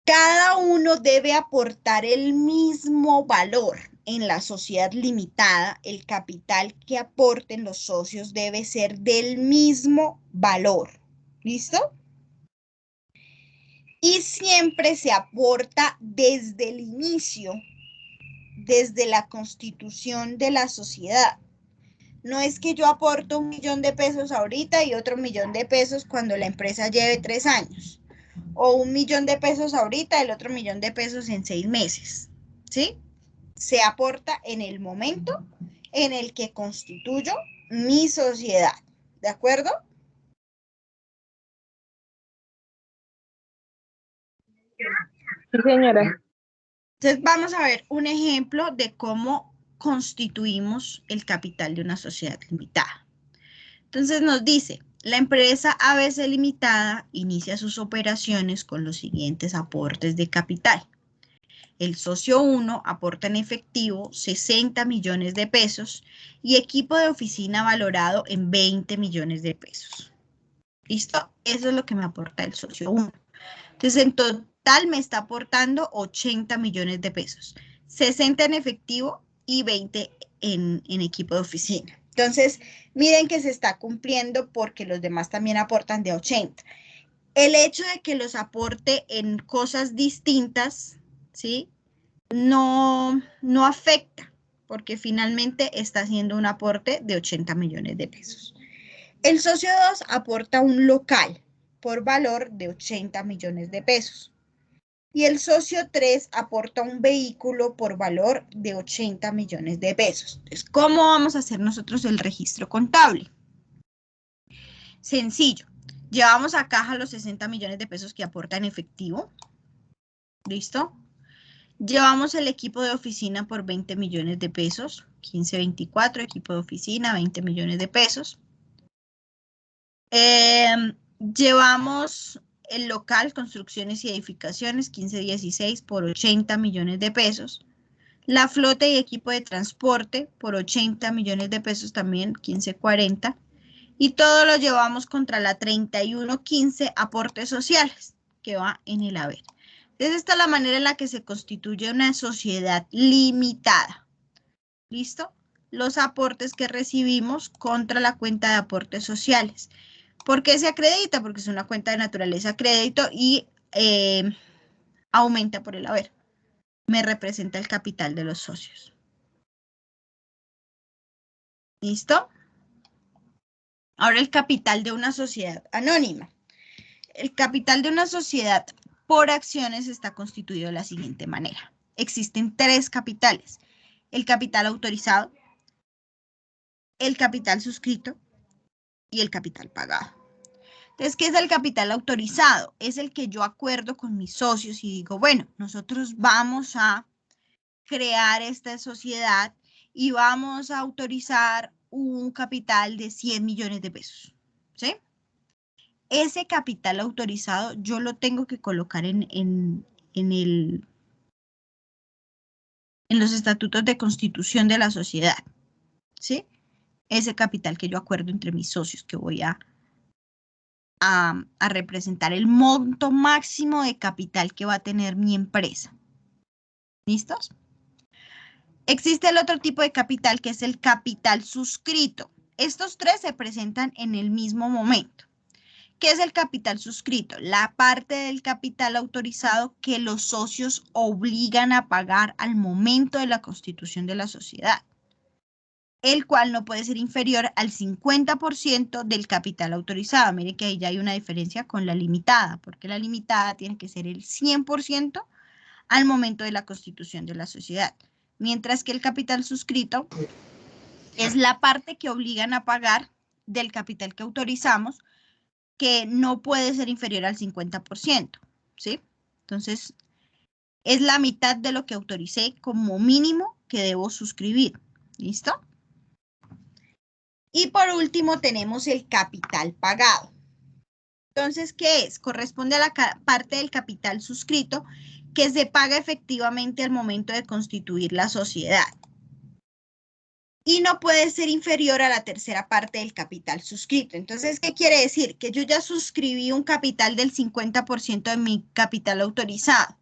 Cada uno debe aportar el mismo valor. En la sociedad limitada, el capital que aporten los socios debe ser del mismo valor. ¿Listo? Y siempre se aporta desde el inicio, desde la constitución de la sociedad. No es que yo aporto 1 millón de pesos ahorita y otro 1 millón de pesos cuando la empresa lleve 3 años. O 1 millón de pesos ahorita y el otro 1 millón de pesos en 6 meses. ¿Sí? Se aporta en el momento en el que constituyo mi sociedad. ¿De acuerdo? Sí, señora. Entonces vamos a ver un ejemplo de cómo constituimos el capital de una sociedad limitada. Entonces nos dice, la empresa ABC Limitada inicia sus operaciones con los siguientes aportes de capital. El socio 1 aporta en efectivo 60 millones de pesos y equipo de oficina valorado en 20 millones de pesos. ¿Listo? Eso es lo que me aporta el socio 1. Entonces, en total me está aportando 80 millones de pesos. 60 en efectivo y 20 en equipo de oficina. Entonces, miren que se está cumpliendo porque los demás también aportan de 80. El hecho de que los aporte en cosas distintas, ¿sí? No afecta, porque finalmente está haciendo un aporte de 80 millones de pesos. El socio 2 aporta un local por valor de 80 millones de pesos. Y el socio 3 aporta un vehículo por valor de 80 millones de pesos. Entonces, ¿cómo vamos a hacer nosotros el registro contable? Sencillo. Llevamos a caja los 60 millones de pesos que aporta en efectivo. ¿Listo? Llevamos el equipo de oficina por 20 millones de pesos. 1524, equipo de oficina, 20 millones de pesos. Llevamos el local, construcciones y edificaciones, 1516 por 80 millones de pesos. La flota y equipo de transporte por 80 millones de pesos también, 1540. Y todo lo llevamos contra la 3115 aportes sociales, que va en el haber. Entonces, esta es la manera en la que se constituye una sociedad limitada. ¿Listo? Los aportes que recibimos contra la cuenta de aportes sociales. ¿Por qué se acredita? Porque es una cuenta de naturaleza crédito y aumenta por el haber. Me representa el capital de los socios. ¿Listo? Ahora el capital de una sociedad anónima. El capital de una sociedad por acciones está constituido de la siguiente manera. Existen 3 capitales. El capital autorizado, el capital suscrito y el capital pagado. Entonces, ¿qué es el capital autorizado? Es el que yo acuerdo con mis socios y digo, bueno, nosotros vamos a crear esta sociedad y vamos a autorizar un capital de 100 millones de pesos, ¿sí? Ese capital autorizado yo lo tengo que colocar en los estatutos de constitución de la sociedad, ¿sí? Ese capital que yo acuerdo entre mis socios que voy a representar el monto máximo de capital que va a tener mi empresa. ¿Listos? Existe el otro tipo de capital que es el capital suscrito. Estos 3 se presentan en el mismo momento. ¿Qué es el capital suscrito? La parte del capital autorizado que los socios obligan a pagar al momento de la constitución de la sociedad, el cual no puede ser inferior al 50% del capital autorizado. Mire que ahí ya hay una diferencia con la limitada, porque la limitada tiene que ser el 100% al momento de la constitución de la sociedad, mientras que el capital suscrito es la parte que obligan a pagar del capital que autorizamos, que no puede ser inferior al 50%, ¿sí? Entonces, es la mitad de lo que autoricé como mínimo que debo suscribir. ¿Listo? Y por último tenemos el capital pagado. Entonces, ¿qué es? Corresponde a la parte del capital suscrito que se paga efectivamente al momento de constituir la sociedad. y no puede ser inferior a la tercera parte del capital suscrito. Entonces, ¿qué quiere decir? Que yo ya suscribí un capital del 50% de mi capital autorizado.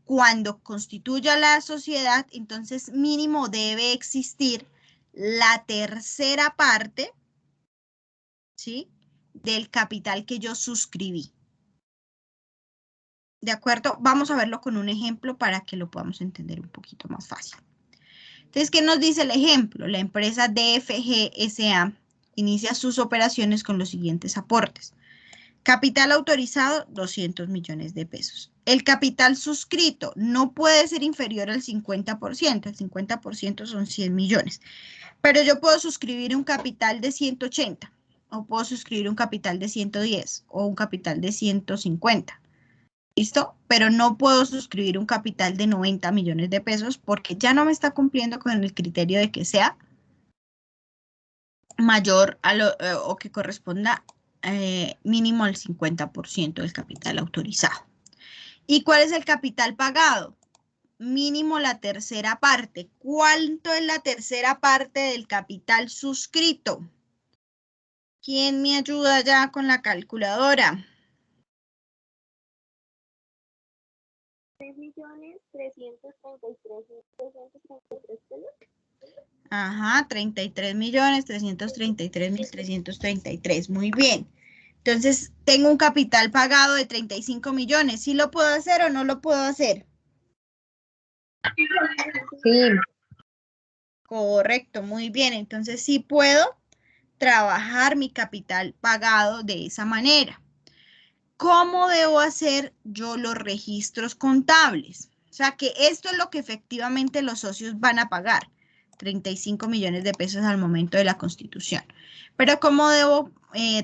Cuando constituya la sociedad, entonces mínimo debe existir la tercera parte, ¿sí?, del capital que yo suscribí. ¿De acuerdo? Vamos a verlo con un ejemplo para que lo podamos entender un poquito más fácil. Entonces, ¿qué nos dice el ejemplo? La empresa DFG S.A. inicia sus operaciones con los siguientes aportes. Capital autorizado, 200 millones de pesos. El capital suscrito no puede ser inferior al 50%. El 50% son 100 millones. Pero yo puedo suscribir un capital de 180, o puedo suscribir un capital de 110, o un capital de 150. ¿Listo? Pero no puedo suscribir un capital de 90 millones de pesos porque ya no me está cumpliendo con el criterio de que sea mayor a o que corresponda mínimo al 50% del capital autorizado. ¿Y cuál es el capital pagado? Mínimo la tercera parte. ¿Cuánto es la tercera parte del capital suscrito? ¿Quién me ayuda ya con la calculadora? 3.333.333 pesos. Ajá, 33.333.333. Muy bien. Entonces, tengo un capital pagado de 35 millones. ¿Sí lo puedo hacer o no lo puedo hacer? Sí. Correcto, muy bien. Entonces, sí puedo trabajar mi capital pagado de esa manera. ¿Cómo debo hacer yo los registros contables? O sea, que esto es lo que efectivamente los socios van a pagar. 35 millones de pesos al momento de la constitución. Pero ¿cómo debo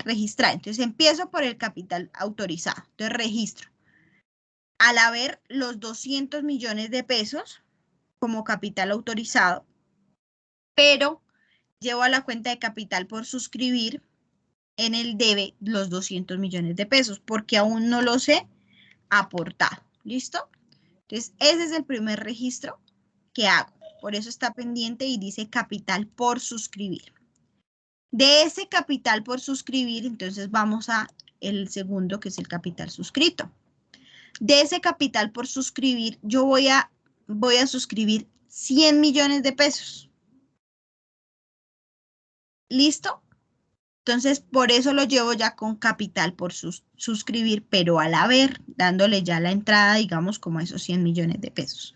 registrar? Entonces empiezo por el capital autorizado. Entonces registro. Al haber los 200 millones de pesos como capital autorizado, pero llevo a la cuenta de capital por suscribir en el debe los 200 millones de pesos porque aún no los he aportado. ¿Listo? Entonces ese es el primer registro que hago. Por eso está pendiente y dice capital por suscribir. De ese capital por suscribir, entonces vamos a el segundo, que es el capital suscrito. De ese capital por suscribir, yo voy a suscribir 100 millones de pesos. ¿Listo? Entonces, por eso lo llevo ya con capital por suscribir, pero al haber, dándole ya la entrada, digamos, como a esos 100 millones de pesos.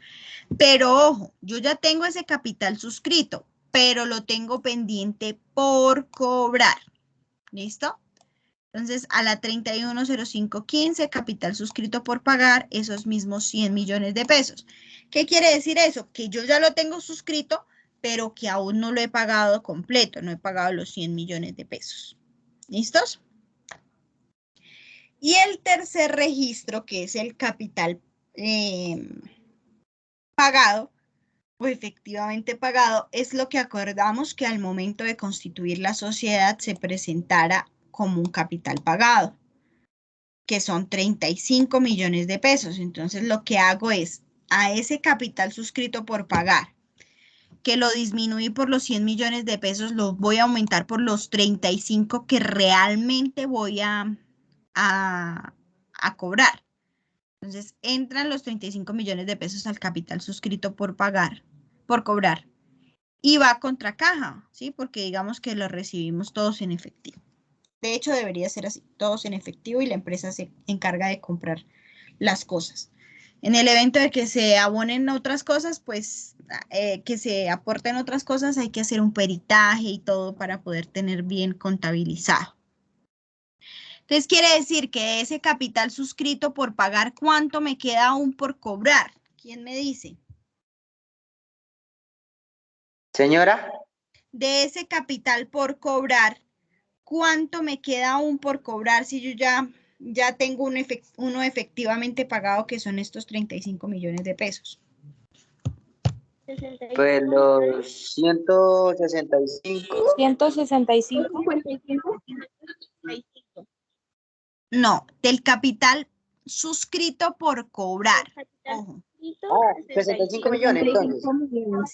Pero ojo, yo ya tengo ese capital suscrito, pero lo tengo pendiente por cobrar. ¿Listo? Entonces, a la 310515, capital suscrito por pagar, esos mismos 100 millones de pesos. ¿Qué quiere decir eso? Que yo ya lo tengo suscrito, pero que aún no lo he pagado completo, no he pagado los 100 millones de pesos. ¿Listos? Y el tercer registro, que es el capital pagado, o efectivamente pagado, es lo que acordamos que al momento de constituir la sociedad se presentara como un capital pagado, que son 35 millones de pesos. Entonces lo que hago es, a ese capital suscrito por pagar, que lo disminuí por los 100 millones de pesos, lo voy a aumentar por los 35 que realmente voy a cobrar. Entonces entran los 35 millones de pesos al capital suscrito por pagar, por cobrar. Y va contra caja, ¿sí? Porque digamos que lo recibimos todos en efectivo. De hecho, debería ser así, todos en efectivo y la empresa se encarga de comprar las cosas. En el evento de que se abonen otras cosas, pues que se aporten otras cosas, hay que hacer un peritaje y todo para poder tener bien contabilizado. Entonces, quiere decir que de ese capital suscrito por pagar, ¿cuánto me queda aún por cobrar? ¿Quién me dice? Señora. De ese capital por cobrar, ¿cuánto me queda aún por cobrar si yo ya tengo uno efectivamente pagado, que son estos 35 millones de pesos? Pues los 165. 165. No, del capital suscrito por cobrar. Ojo, 65 millones, entonces.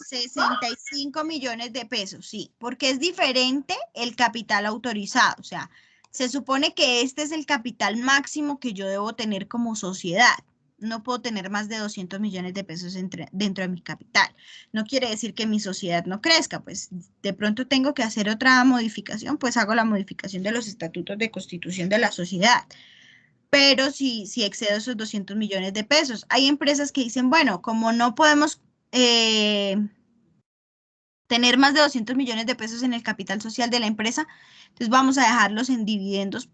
65 millones de pesos, sí, porque es diferente el capital autorizado, o sea, se supone que este es el capital máximo que yo debo tener como sociedad. No puedo tener más de 200 millones de pesos dentro de mi capital. No quiere decir que mi sociedad no crezca, pues de pronto tengo que hacer otra modificación, pues hago la modificación de los estatutos de constitución de la sociedad. Pero si excedo esos 200 millones de pesos. Hay empresas que dicen, bueno, como no podemos tener más de 200 millones de pesos en el capital social de la empresa, entonces vamos a dejarlos en dividendos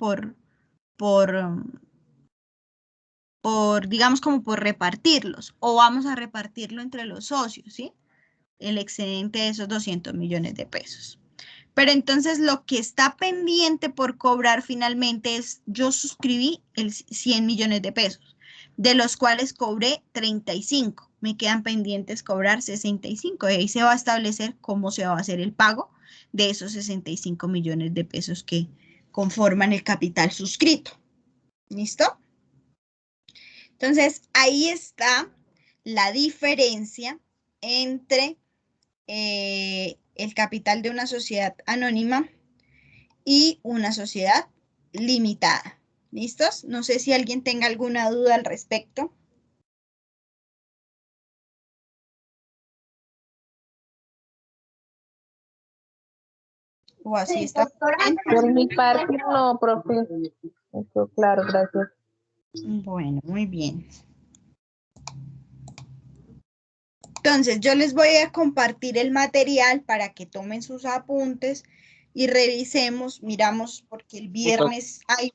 digamos, como por repartirlos, o vamos a repartirlo entre los socios, ¿sí? El excedente de esos 200 millones de pesos. Pero entonces lo que está pendiente por cobrar finalmente es, yo suscribí el 100 millones de pesos, de los cuales cobré 35. Me quedan pendientes cobrar 65. Y ahí se va a establecer cómo se va a hacer el pago de esos 65 millones de pesos que conforman el capital suscrito. ¿Listo? Entonces, ahí está la diferencia entre el capital de una sociedad anónima y una sociedad limitada. ¿Listos? No sé si alguien tenga alguna duda al respecto. O así está. Por mi parte, no, profe. Eso, claro, gracias. Bueno, muy bien. Entonces, yo les voy a compartir el material para que tomen sus apuntes y revisemos, miramos, porque el viernes hay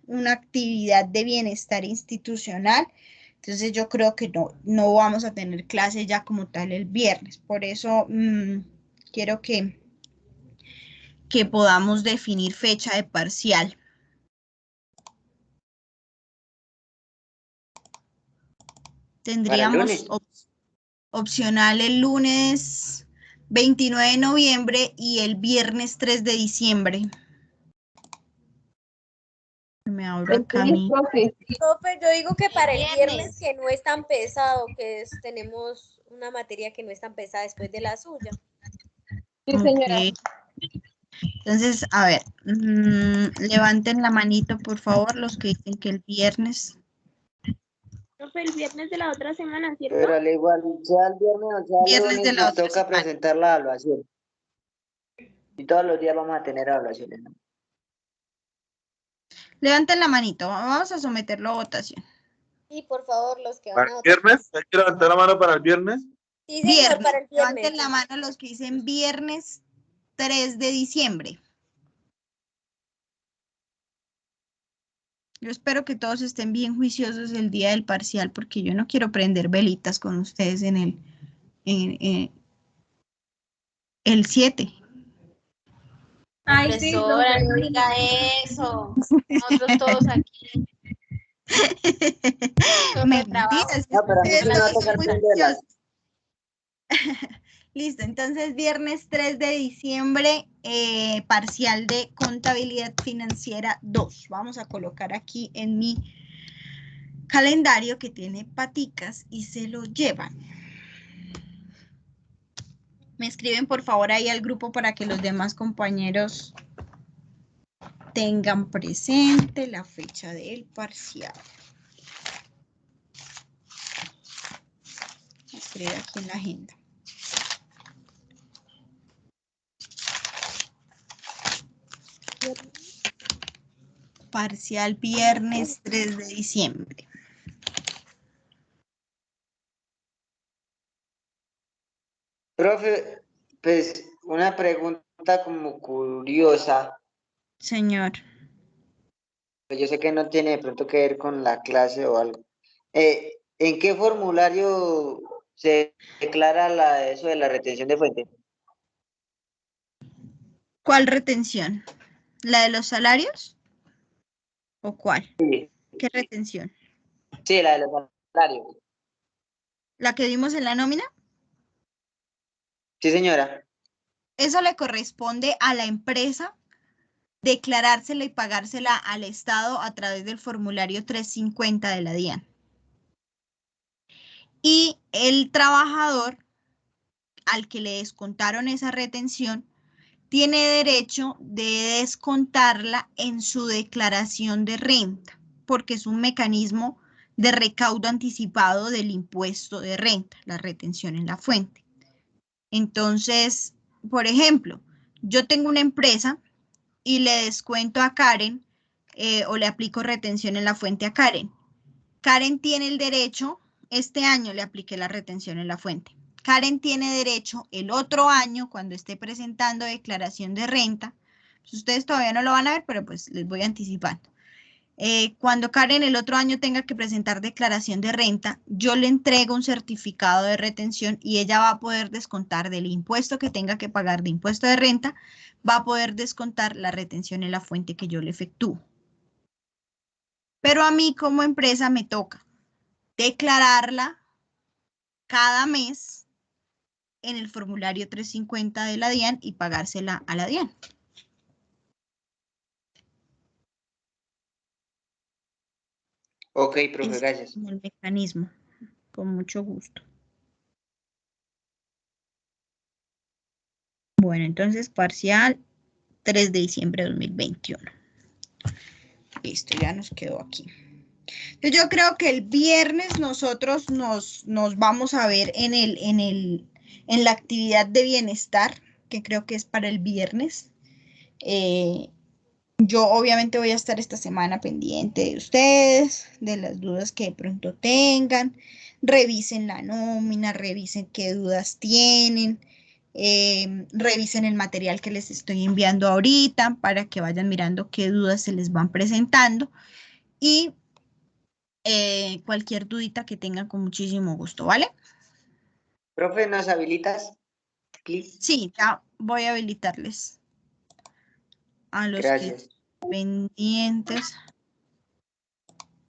una actividad de bienestar institucional. Entonces, yo creo que no vamos a tener clase ya como tal el viernes. Por eso quiero que podamos definir fecha de parcial. Tendríamos opcional el lunes 29 de noviembre y el viernes 3 de diciembre. Me abro acá mi... Profe, yo digo que para el viernes que no es tan pesado, tenemos una materia que no es tan pesada después de la suya. Sí, señora. Okay. Entonces, a ver, levanten la manito, por favor, los que dicen que el viernes. Profe, el viernes de la otra semana, ¿cierto? Pero al igual, sea el viernes o sea el Viernes lunes, de la nos otra toca semana. presentar la evaluación. Y todos los días vamos a tener evaluaciones, ¿no? Levanten la manito, vamos a someterlo a votación. Sí, por favor, los que van ¿Para a el votar. viernes? ¿Hay que levantar la mano para el viernes? Sí, señor, Viernes, para el viernes. levanten la mano los que dicen viernes 3 de diciembre. Yo espero que todos estén bien juiciosos el día del parcial, porque yo no quiero prender velitas con ustedes en el 7. Ay, sí, Profesora, profe. no diga eso. Nosotros todos aquí. Mentiras, No, pero a mí ustedes sí me va a todos son tocar muy prenderlas. juiciosos. Listo, entonces viernes 3 de diciembre, parcial de contabilidad financiera 2. Vamos a colocar aquí en mi calendario que tiene paticas y se lo llevan. Me escriben por favor ahí al grupo para que los demás compañeros tengan presente la fecha del parcial. Escribe aquí en la agenda. Parcial viernes 3 de diciembre. Profe, pues una pregunta como curiosa. Señor. Yo sé que no tiene de pronto que ver con la clase o algo. ¿En qué formulario se declara eso de la retención de fuente? ¿Cuál retención? ¿La de los salarios? ¿O cuál? Sí. ¿Qué retención? Sí, la de los salarios. ¿La que vimos en la nómina? Sí, señora. Eso le corresponde a la empresa declarársela y pagársela al Estado a través del formulario 350 de la DIAN. Y el trabajador al que le descontaron esa retención tiene derecho de descontarla en su declaración de renta, porque es un mecanismo de recaudo anticipado del impuesto de renta, la retención en la fuente. Entonces, por ejemplo, yo tengo una empresa y le descuento a Karen o le aplico retención en la fuente a Karen. Karen tiene el derecho, este año le apliqué la retención en la fuente. Karen tiene derecho el otro año, cuando esté presentando declaración de renta, pues ustedes todavía no lo van a ver, pero pues les voy anticipando. Cuando Karen el otro año tenga que presentar declaración de renta, yo le entrego un certificado de retención y ella va a poder descontar del impuesto que tenga que pagar de impuesto de renta, va a poder descontar la retención en la fuente que yo le efectúo. Pero a mí como empresa me toca declararla cada mes en el formulario 350 de la DIAN y pagársela a la DIAN. Ok, profe, gracias. Es el mecanismo, con mucho gusto. Bueno, entonces parcial 3 de diciembre de 2021. Listo, ya nos quedó aquí. Entonces yo creo que el viernes nosotros nos vamos a ver en la actividad de bienestar, que creo que es para el viernes. Yo obviamente voy a estar esta semana pendiente de ustedes, de las dudas que de pronto tengan. Revisen la nómina, revisen qué dudas tienen. Revisen el material que les estoy enviando ahorita para que vayan mirando qué dudas se les van presentando. Y cualquier dudita que tengan con muchísimo gusto, ¿vale? Profe, ¿nos habilitas, please? Sí, ya voy a habilitarles a los que Gracias. pendientes.